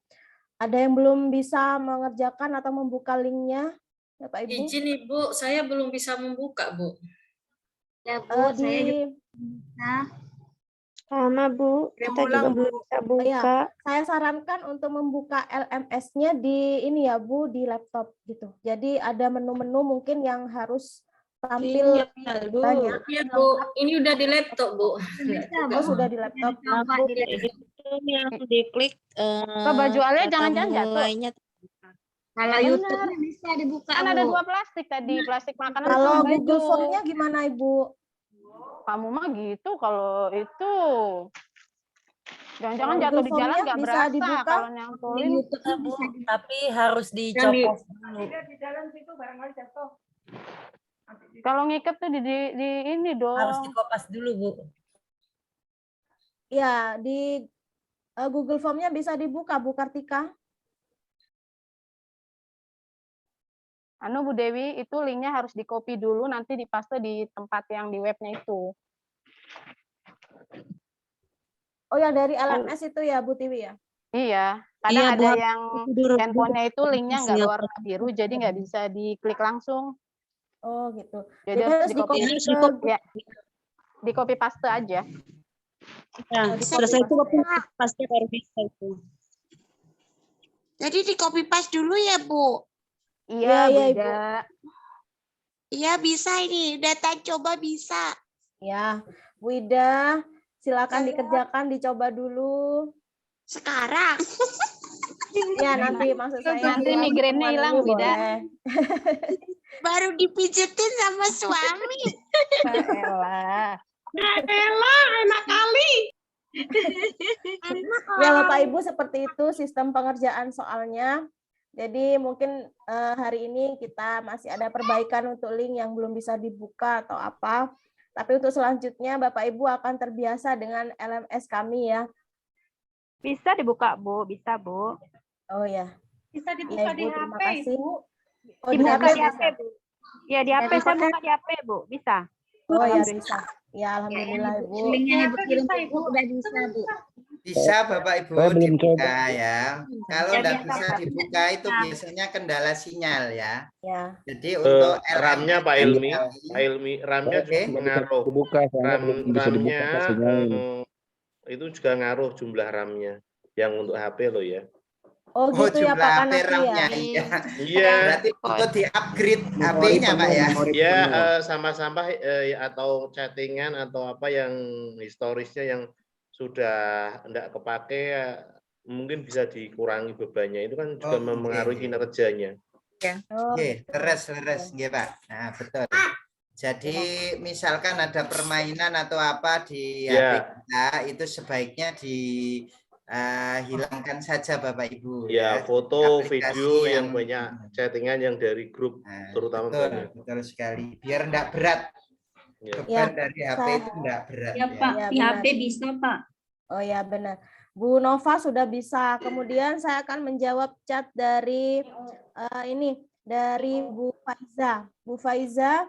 Ada yang belum bisa mengerjakan atau membuka linknya Bapak Ibu? Izin Ibu, saya belum bisa membuka Bu. Ya Bu, saya juga bisa. Sama Bu, kita juga belum bisa buka. Ya, saya sarankan untuk membuka LMS-nya di ini ya Bu, di laptop gitu. Jadi ada menu-menu mungkin yang harus tampil Bu. banyak. Iya Bu, ini udah di laptop Bu. Oh, sudah di laptop. Itu yang diklik baju alia jangan-jangan jatuh. mulainya. Kalau YouTube bisa dibuka. Kan ada 2 plastik tadi, plastik makanan. Kalau sama Google baju. Form-nya gimana Ibu? Kamu mah gitu, kalau itu jangan-jangan Kalau jatuh di Google jalan Form-nya nggak bisa berasa dibuka? kalau nyantolin. Tapi harus dicopot dulu. Di dalam situ barangkali jatuh. Kalau ngikat tuh di ini dong. Harus dikopas dulu, Bu. Ya, di Google Form-nya bisa dibuka Bu Kartika. Anu Bu Dewi, itu linknya harus di-copy dulu, nanti dipaste di tempat yang di webnya itu. Oh, yang dari LMS itu ya Bu Tiwi ya? Iya, kadang Iya, ada buat yang handphonenya itu linknya nggak warna biru, jadi nggak bisa diklik langsung. Oh gitu. Jadi harus di-copy paste aja. Nah, selesai itu pasti baru bisa itu. Jadi di copy paste dulu ya Bu? Iya, iya Ibu. Iya bisa ini, data coba bisa. Ya, Bu Ida, silakan dikerjakan, dicoba dulu. Sekarang. Ya nanti maksud saya. Nanti migrainnya hilang, Bu Ida. Baru dipijetin sama suami. Elah. Elah, enak kali. Ya Bapak Ibu, seperti itu sistem pengerjaan soalnya. Jadi mungkin hari ini kita masih ada perbaikan untuk link yang belum bisa dibuka atau apa. Tapi untuk selanjutnya Bapak Ibu akan terbiasa dengan LMS kami ya. Bisa dibuka, Bu. Bisa, Bu. Oh ya. Bisa Ya dibuka di Ibu, terima HP, kasih. Ibu. Oh di Dibuka HP di HP, bisa. Bu. Ya, di HP. Saya buka di HP, Bu. Bisa. Oh ya Alhamdulillah. bisa. Ya alhamdulillah Ibu. Linknya Ibu kirim ke Ibu, udah bisa, Bu. Bisa Bapak Ibu Saya belum dibuka coba. ya. Kalau Ya, tidak biasa, bisa Pak. dibuka itu biasanya kendala sinyal ya. Ya. Jadi untuk RAM-nya Pak Ilmi, RAM-nya Oke. juga ngaruh. Dibuka, soalnya belum bisa dibuka RAM-nya sinyalnya. itu juga ngaruh jumlah RAM-nya yang untuk HP loh ya. Oh gitu ya jumlah Pak HP Kanapi ya. RAM-nya iya. Iya. Berarti untuk di-upgrade HP-nya Pak ya. Ya sama-sama atau chattingan atau apa yang historisnya yang sudah tidak kepake mungkin bisa dikurangi bebannya. Itu kan juga mempengaruhi kinerjanya. Oke, leres nggih Pak. Nah, betul. Jadi misalkan ada permainan atau apa di HP kita, itu sebaiknya dihilangkan saja Bapak Ibu Ya, foto, video yang banyak chattingan yang dari grup terutama banyak. Betul sekali. Biar enggak berat. Beban dari HP itu enggak berat. Ya Pak, di benar. HP bisa Pak. Oh ya benar. Bu Nova sudah bisa. Kemudian saya akan menjawab chat dari dari Bu Faiza. Bu Faiza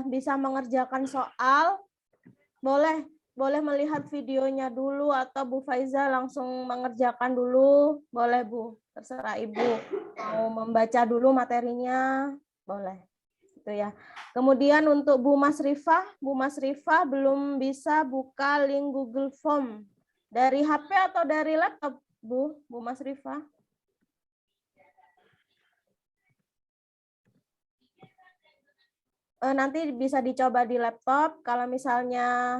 bisa mengerjakan soal. Boleh melihat videonya dulu atau Bu Faiza langsung mengerjakan dulu. Boleh Bu, terserah Ibu. Mau membaca dulu materinya, boleh. Itu ya. Kemudian untuk Bu Mas Rifah belum bisa buka link Google Form. Dari HP atau dari laptop, Bu Mas Rifah? Nanti bisa dicoba di laptop. Kalau misalnya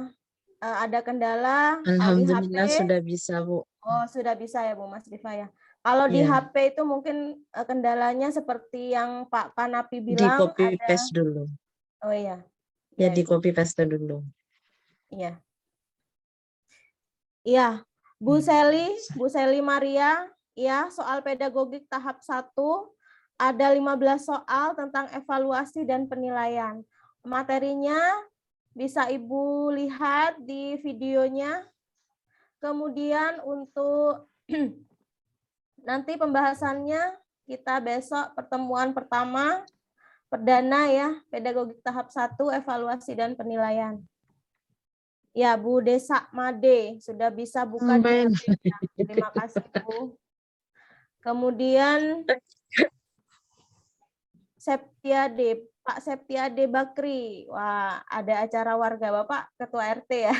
ada kendala, Alhamdulillah di HP, sudah bisa, Bu. Oh, sudah bisa ya Bu Mas Rifah ya. Kalau di Iya. HP itu mungkin kendalanya seperti yang Pak Kanapi Di bilang copy ada. paste dulu. Oh iya. Ya, di copy paste dulu. Iya. Iya, Bu Seli Maria, ya, soal pedagogik tahap 1 ada 15 soal tentang evaluasi dan penilaian. Materinya bisa Ibu lihat di videonya. Kemudian untuk nanti pembahasannya kita besok pertemuan pertama perdana ya, pedagogik tahap 1 evaluasi dan penilaian. Ya, Bu Desa Made sudah bisa buka di HP-nya. Terima kasih, Bu. Kemudian Pak Septiade Bakri. Wah, ada acara warga Bapak, Ketua RT ya.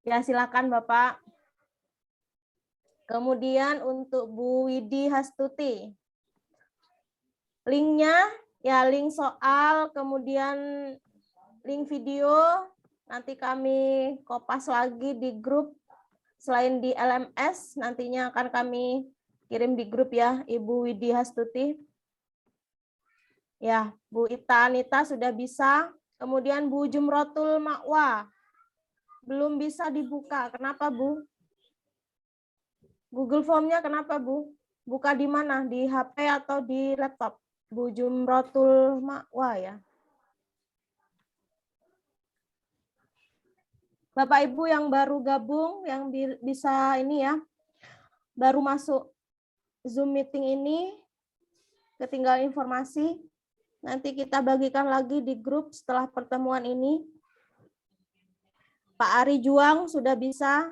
Ya, silakan Bapak. Kemudian untuk Bu Widi Hastuti. Linknya, ya link soal, kemudian link video nanti kami kopas lagi di grup selain di LMS nantinya akan kami kirim di grup ya Ibu Widi Hastuti. Ya, Bu Ita Anita sudah bisa. Kemudian Bu Jumrotul Makwa belum bisa dibuka. Kenapa Bu? Google Form-nya kenapa Bu? Buka di mana? Di HP atau di laptop? Bu Jumrotul Makwa ya. Bapak Ibu yang baru gabung, yang bisa ini ya, baru masuk Zoom meeting ini, ketinggalan informasi, nanti kita bagikan lagi di grup setelah pertemuan ini. Pak Ari Juang sudah bisa,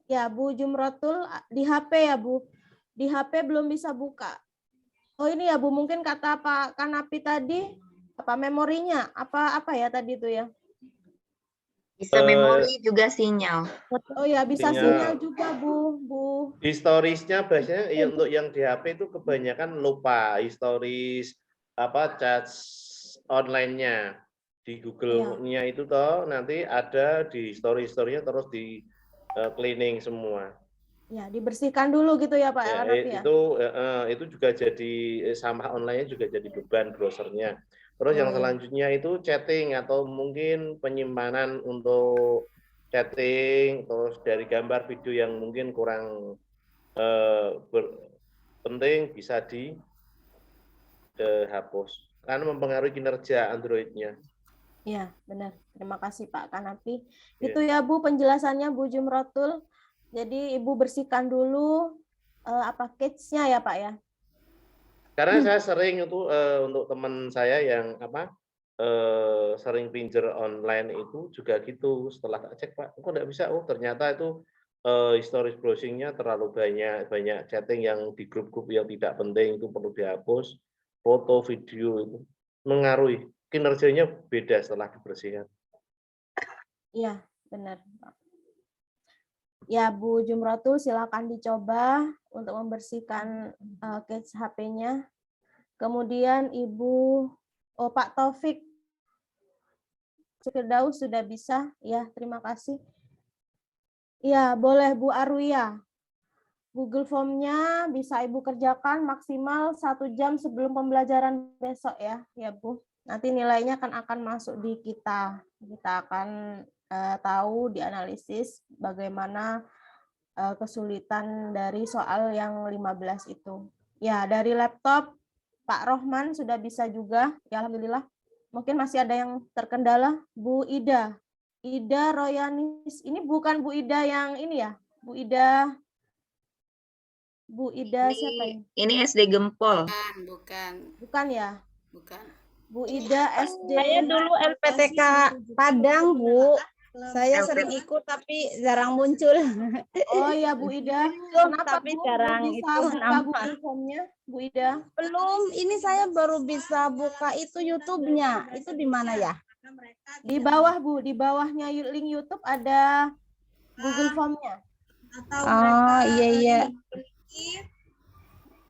ya Bu Jumrotul, di HP ya Bu, di HP belum bisa buka. Oh ini ya Bu, mungkin kata Pak Kanapi tadi, apa memorinya, apa ya tadi itu ya? Bisa memori juga sinyal. Oh ya, bisa sinyal juga Bu. Historisnya biasanya untuk yang di HP itu kebanyakan lupa historis chat online-nya di Google-nya itu toh nanti ada di story-story-nya terus di cleaning semua. Ya, dibersihkan dulu gitu ya Pak Kanapi ya. Itu juga jadi sampah online-nya juga jadi beban browsernya. Terus yang selanjutnya itu chatting atau mungkin penyimpanan untuk chatting, terus dari gambar video yang mungkin kurang penting bisa dihapus karena mempengaruhi kinerja Android-nya. Iya, benar. Terima kasih Pak Kanapi. Iya. Itu ya Bu penjelasannya Bu Jumrotul. Jadi Ibu bersihkan dulu cache-nya ya Pak ya. Karena saya sering itu untuk teman saya yang sering pinjam online itu juga gitu. Setelah tak cek Pak, kok nggak bisa? Oh ternyata itu historis browsing-nya terlalu banyak chatting yang di grup-grup yang tidak penting itu perlu dihapus. Foto, video itu mengaruhi kinerjanya beda setelah dibersihkan. Iya, benar Pak. Ya Bu Jumrotul silakan dicoba untuk membersihkan cache HP-nya. Kemudian Pak Taufik Firdaus sudah bisa. Ya, terima kasih. Ya, boleh Bu Arwia. Google Form-nya bisa Ibu kerjakan maksimal 1 jam sebelum pembelajaran besok ya, ya Bu. Nanti nilainya akan masuk di kita. Kita akan tahu dianalisis bagaimana kesulitan dari soal yang 15 itu. Ya, dari laptop Pak Rohman sudah bisa juga. Ya, alhamdulillah. Mungkin masih ada yang terkendala. Bu Ida. Ida Royanis. Ini bukan Bu Ida yang ini ya? Bu Ida siapa ya? Ini SD Gempol. Bukan ya? Bukan. Bu Ida SD. Saya dulu LPTK Padang, Bu. Saya sering ikut tapi jarang muncul. Oh ya Bu Ida. Kenapa tapi Bu jarang bisa itu buka nama. Google Form-nya, Bu Ida? Belum, ini saya baru bisa buka itu YouTube-nya. Itu di mana ya? Di bawah Bu, di bawahnya link YouTube ada Google Form-nya. Oh iya.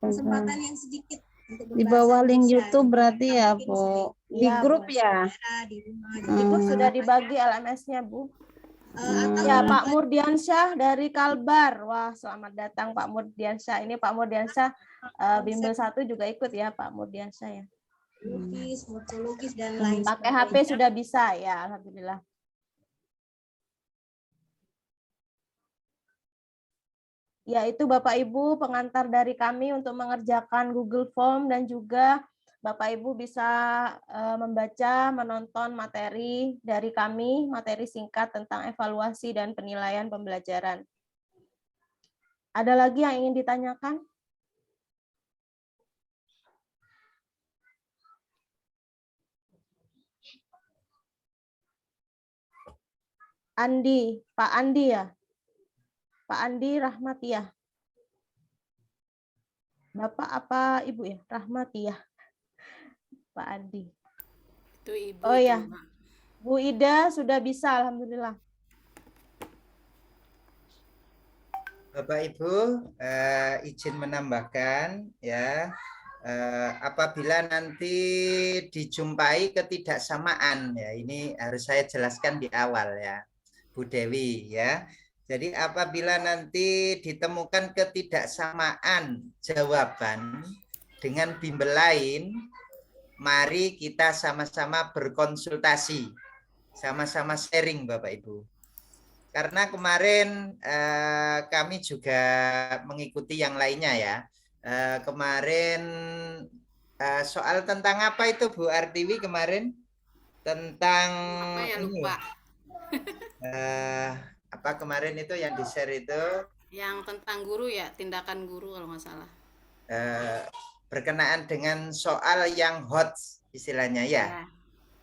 Kesempatan yang sedikit untuk Di bawah link YouTube berarti ya, Bu. Di Iya, grup Bu. ya? Itu sudah dibagi LMS-nya, Bu. Ya, Pak Murdiansyah dari Kalbar. Wah, selamat datang Pak Murdiansyah. Ini Pak Murdiansyah Bimbel 1 juga ikut ya, Pak Murdiansyah ya. lukis, morfologis dan lain Pakai HP sudah bisa ya, alhamdulillah. Ya, itu Bapak Ibu pengantar dari kami untuk mengerjakan Google Form dan juga Bapak Ibu bisa membaca, menonton materi dari kami, materi singkat tentang evaluasi dan penilaian pembelajaran. Ada lagi yang ingin ditanyakan? Andi, Pak Andi ya? Pak Andi Rahmatiyah. Bapak apa Ibu ya? Rahmatiyah. Pak Andi. Itu Ibu. Oh ya. Bu Ida sudah bisa, alhamdulillah. Bapak Ibu, izin menambahkan ya, apabila nanti dijumpai ketidaksamaan ya, ini harus saya jelaskan di awal ya, Bu Dewi ya. Jadi apabila nanti ditemukan ketidaksamaan jawaban dengan bimbel lain, mari kita sama-sama berkonsultasi, sama-sama sharing Bapak Ibu. Karena kemarin kami juga mengikuti yang lainnya ya. Kemarin soal tentang apa itu Bu Artiwi kemarin? Tentang apa ya, lupa. Apa kemarin itu yang di-share itu? Yang tentang guru ya, tindakan guru kalau nggak salah. Berkenaan dengan soal yang hot istilahnya ya.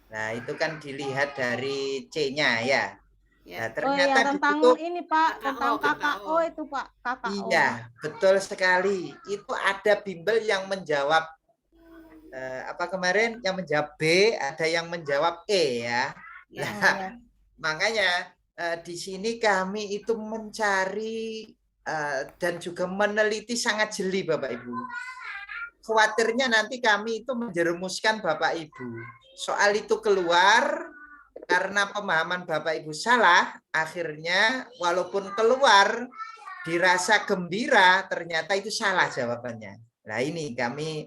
Nah, itu kan dilihat dari C-nya ya. Nah, ternyata ya, tentang ini Pak, tentang KKO itu Pak, KKO. Iya, betul sekali. Itu ada bimbel yang menjawab apa kemarin yang menjawab B, ada yang menjawab E ya. Nah, makanya di sini kami itu mencari dan juga meneliti sangat jeli Bapak Ibu. Khawatirnya nanti kami itu menjerumuskan Bapak Ibu. Soal itu keluar karena pemahaman Bapak Ibu salah, akhirnya walaupun keluar dirasa gembira, ternyata itu salah jawabannya. Nah ini kami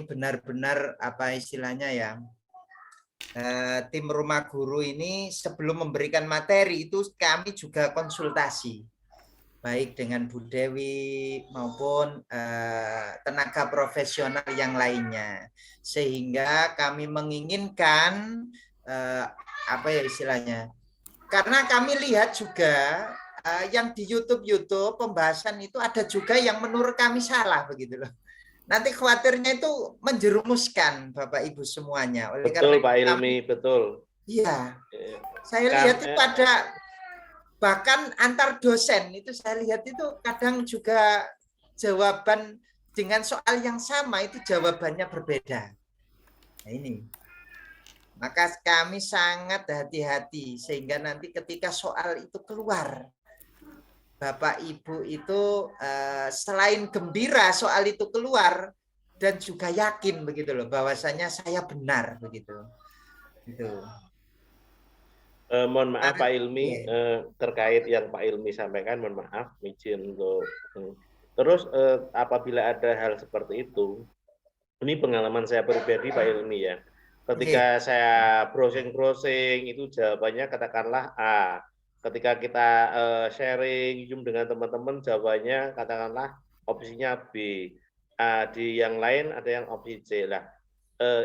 benar-benar apa istilahnya ya, tim rumah guru ini sebelum memberikan materi itu kami juga konsultasi baik dengan Bu Dewi maupun tenaga profesional yang lainnya, sehingga kami menginginkan apa ya istilahnya, karena kami lihat juga yang di YouTube pembahasan itu ada juga yang menurut kami salah begitu loh. Nanti khawatirnya itu menjerumuskan Bapak Ibu semuanya. Oleh Betul karena Pak Ilmi, betul. Iya, saya lihat itu ada bahkan antar dosen itu saya lihat itu kadang juga jawaban dengan soal yang sama itu jawabannya berbeda. Nah ini, maka kami sangat hati-hati sehingga nanti ketika soal itu keluar, Bapak Ibu itu selain gembira soal itu keluar dan juga yakin begitu loh bahwasanya saya benar begitu. Gitu. Mohon maaf Pak Ilmi, terkait yang Pak Ilmi sampaikan, mohon maaf, izin untuk terus apabila ada hal seperti itu, ini pengalaman saya pribadi Pak Ilmi ya. Ketika saya browsing itu jawabannya katakanlah A. Ketika kita sharing Zoom dengan teman-teman jawabannya katakanlah opsinya B. Di yang lain ada yang opsi C lah.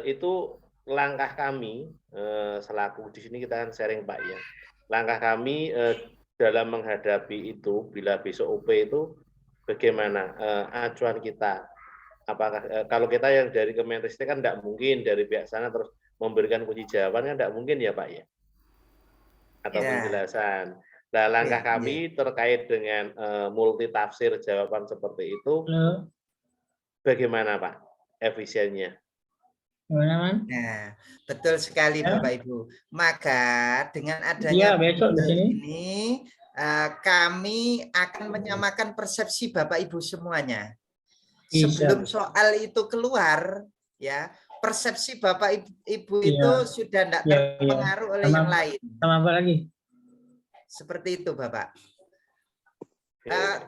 Itu langkah kami selaku di sini kita kan sharing Pak ya. Langkah kami dalam menghadapi itu bila besok OP itu bagaimana acuan kita. Apakah kalau kita yang dari Kemenristek kan tidak mungkin dari pihak sana terus memberikan kunci jawaban kan tidak mungkin ya Pak ya, atau penjelasan. Nah langkah kami terkait dengan multi tafsir jawaban seperti itu, bagaimana Pak efisiennya? Nah, betul sekali Bapak Ibu. Maka dengan adanya ini kami akan menyamakan persepsi Bapak Ibu semuanya. Sebelum soal itu keluar, ya persepsi Bapak Ibu itu sudah tidak terpengaruh oleh yang lain. Sama apa lagi? Seperti itu Bapak.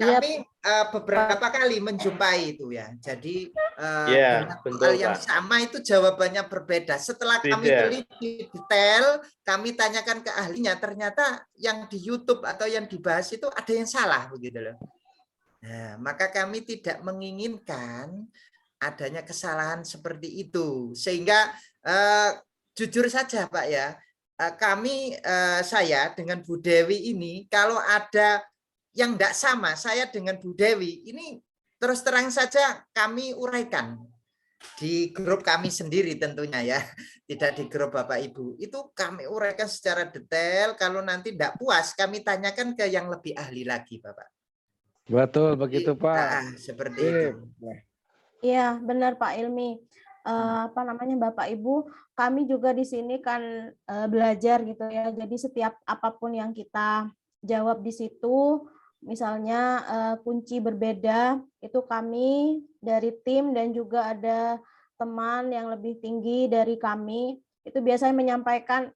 Kami beberapa kali menjumpai itu ya. Jadi dengan soal yang sama itu jawabannya berbeda. Setelah kami teliti detail, kami tanyakan ke ahlinya, ternyata yang di YouTube atau yang dibahas itu ada yang salah begitu loh. Nah, maka kami tidak menginginkan adanya kesalahan seperti itu. Sehingga jujur saja Pak ya, kami saya dengan Bu Dewi ini kalau ada yang tidak sama saya dengan Bu Dewi ini terus terang saja kami uraikan di grup kami sendiri tentunya ya, tidak di grup Bapak Ibu. Itu kami uraikan secara detail. Kalau nanti tidak puas kami tanyakan ke yang lebih ahli lagi Bapak. Betul begitu Pak. Seperti itu. Iya benar Pak Ilmi. Apa namanya Bapak Ibu, kami juga di sini kan belajar gitu ya. Jadi setiap apapun yang kita jawab di situ, misalnya kunci berbeda, itu kami dari tim dan juga ada teman yang lebih tinggi dari kami, itu biasanya menyampaikan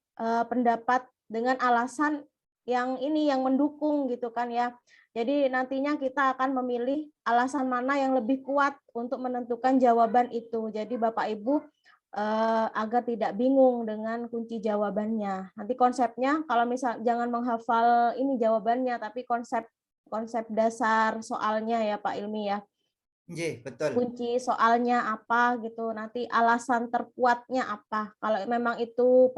pendapat dengan alasan yang ini yang mendukung gitu kan ya. Jadi nantinya kita akan memilih alasan mana yang lebih kuat untuk menentukan jawaban itu. Jadi Bapak Ibu agar tidak bingung dengan kunci jawabannya. Nanti konsepnya kalau misal jangan menghafal ini jawabannya, tapi konsep dasar soalnya ya Pak Ilmi ya. Iya, betul. Kunci soalnya apa gitu, nanti alasan terkuatnya apa. Kalau memang itu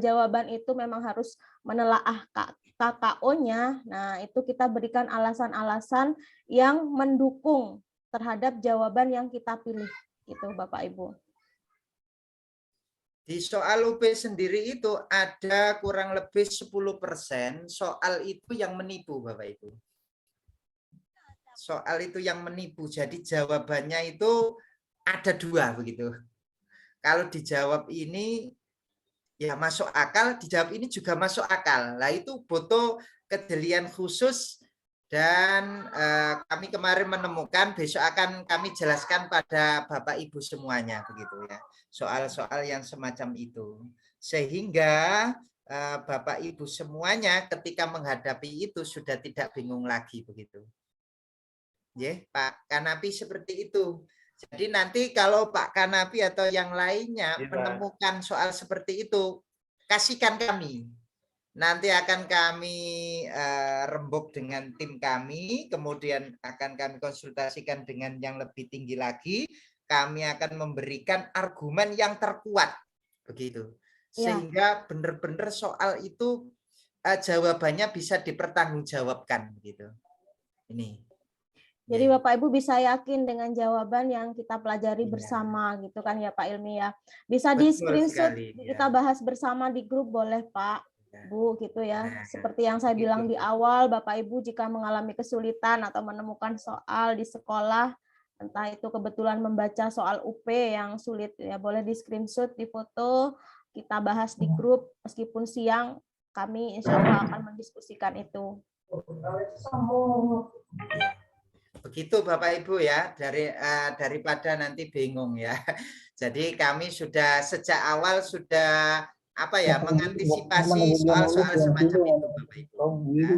jawaban itu memang harus menelaah KKO-nya, nah itu kita berikan alasan-alasan yang mendukung terhadap jawaban yang kita pilih, gitu Bapak Ibu. Di soal UP sendiri itu ada kurang lebih 10% soal itu yang menipu Bapak Ibu. Soal itu yang menipu, jadi jawabannya itu ada 2 begitu. Kalau dijawab ini ya masuk akal, dijawab ini juga masuk akal. Nah itu butuh kejelian khusus dan kami kemarin menemukan, besok akan kami jelaskan pada Bapak Ibu semuanya begitu ya. Soal-soal yang semacam itu. Sehingga Bapak Ibu semuanya ketika menghadapi itu sudah tidak bingung lagi begitu. Ya, Pak Kanapi seperti itu. Jadi nanti kalau Pak Kanapi atau yang lainnya Iya. menemukan soal seperti itu, kasihkan kami. Nanti akan kami rembuk dengan tim kami, kemudian akan kami konsultasikan dengan yang lebih tinggi lagi. Kami akan memberikan argumen yang terkuat, begitu. Sehingga benar-benar soal itu jawabannya bisa dipertanggungjawabkan, gitu. Ini. Jadi Bapak Ibu bisa yakin dengan jawaban yang kita pelajari bersama gitu kan ya Pak Ilmi ya. Bisa di Betul screenshot sekali, kita bahas bersama di grup boleh Pak, Bu gitu ya. Seperti yang saya bilang di awal, Bapak Ibu jika mengalami kesulitan atau menemukan soal di sekolah, entah itu kebetulan membaca soal UP yang sulit ya, boleh di screenshot, di foto, kita bahas di grup meskipun siang, kami insya Allah akan mendiskusikan itu. Begitu Bapak Ibu ya, daripada nanti bingung ya. Jadi kami sudah sejak awal sudah mengantisipasi soal-soal semacam itu Bapak Ibu. Nah,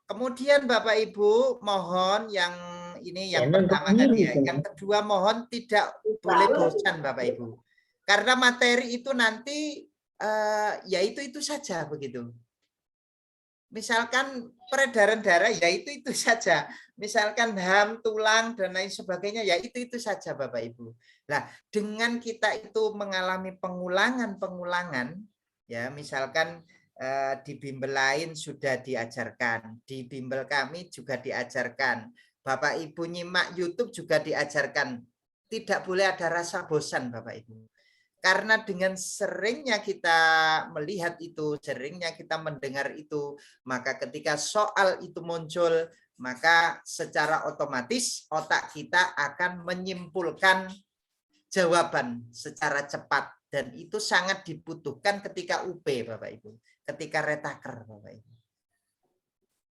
kemudian Bapak Ibu mohon yang ini yang pertama tadi ya, yang kedua mohon tidak boleh bosan Bapak Ibu. Karena materi itu nanti ya itu saja begitu. Misalkan peredaran darah ya itu saja. Misalkan HAM, tulang dan lain sebagainya ya itu saja Bapak Ibu. Nah, dengan kita itu mengalami pengulangan ya, misalkan di bimbel lain sudah diajarkan, di bimbel kami juga diajarkan. Bapak Ibu nyimak YouTube juga diajarkan. Tidak boleh ada rasa bosan Bapak Ibu. Karena dengan seringnya kita melihat itu, seringnya kita mendengar itu, maka ketika soal itu muncul, maka secara otomatis otak kita akan menyimpulkan jawaban secara cepat. Dan itu sangat dibutuhkan ketika UP, Bapak Ibu. Ketika retaker, Bapak Ibu.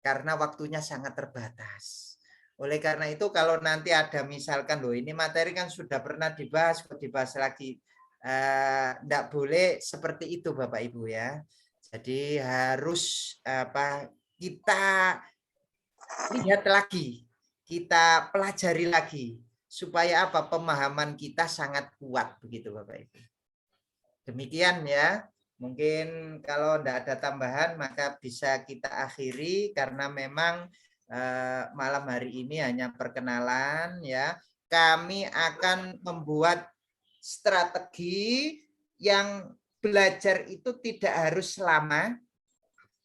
Karena waktunya sangat terbatas. Oleh karena itu, kalau nanti ada misalkan, loh ini materi kan sudah pernah dibahas, kok dibahas lagi. Tidak boleh seperti itu Bapak Ibu ya. Jadi harus kita lihat lagi, kita pelajari lagi supaya pemahaman kita sangat kuat begitu Bapak Ibu. Demikian ya. Mungkin kalau tidak ada tambahan maka bisa kita akhiri karena memang malam hari ini hanya perkenalan ya. Kami akan membuat strategi yang belajar itu tidak harus lama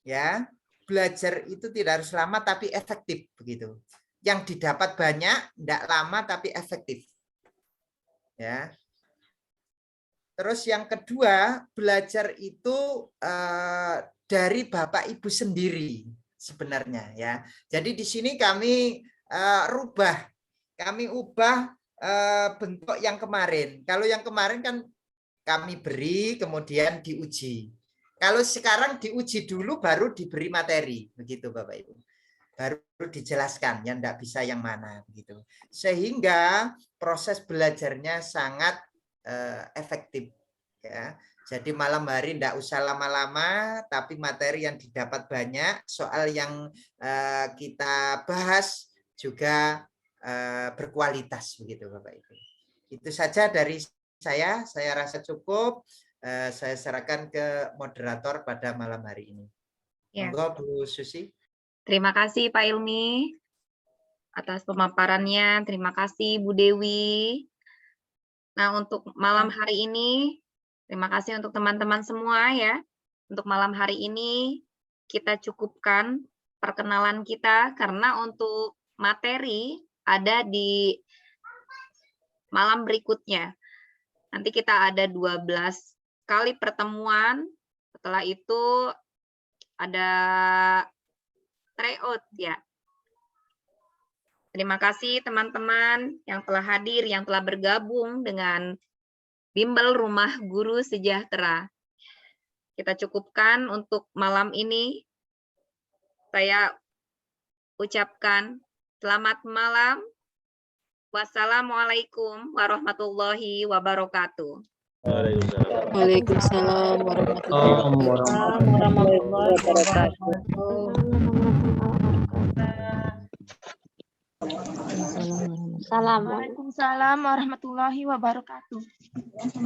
ya, belajar itu tidak harus lama tapi efektif begitu, yang didapat banyak tidak lama tapi efektif ya. Terus yang kedua, belajar itu dari Bapak Ibu sendiri sebenarnya ya. Jadi di sini kami ubah bentuk yang kemarin. Kalau yang kemarin kan kami beri kemudian diuji. Kalau sekarang diuji dulu baru diberi materi, begitu Bapak Ibu. Baru dijelaskan yang tidak bisa yang mana begitu. Sehingga proses belajarnya sangat efektif ya. Jadi malam hari tidak usah lama-lama, tapi materi yang didapat banyak, soal yang kita bahas juga berkualitas begitu Bapak Ibu. Itu saja dari saya rasa cukup. Saya serahkan ke moderator pada malam hari ini. Ya. Monggo Bu Susi. Terima kasih Pak Ilmi atas pemaparannya. Terima kasih Bu Dewi. Nah, untuk malam hari ini, terima kasih untuk teman-teman semua ya. Untuk malam hari ini kita cukupkan perkenalan kita karena untuk materi ada di malam berikutnya. Nanti kita ada 12 kali pertemuan. Setelah itu ada tryout ya. Terima kasih teman-teman yang telah hadir, yang telah bergabung dengan Bimbel Rumah Guru Sejahtera. Kita cukupkan untuk malam ini. Saya ucapkan selamat malam. Wassalamualaikum warahmatullahi wabarakatuh. Waalaikumsalam warahmatullahi wabarakatuh. Waalaikumsalam warahmatullahi wabarakatuh.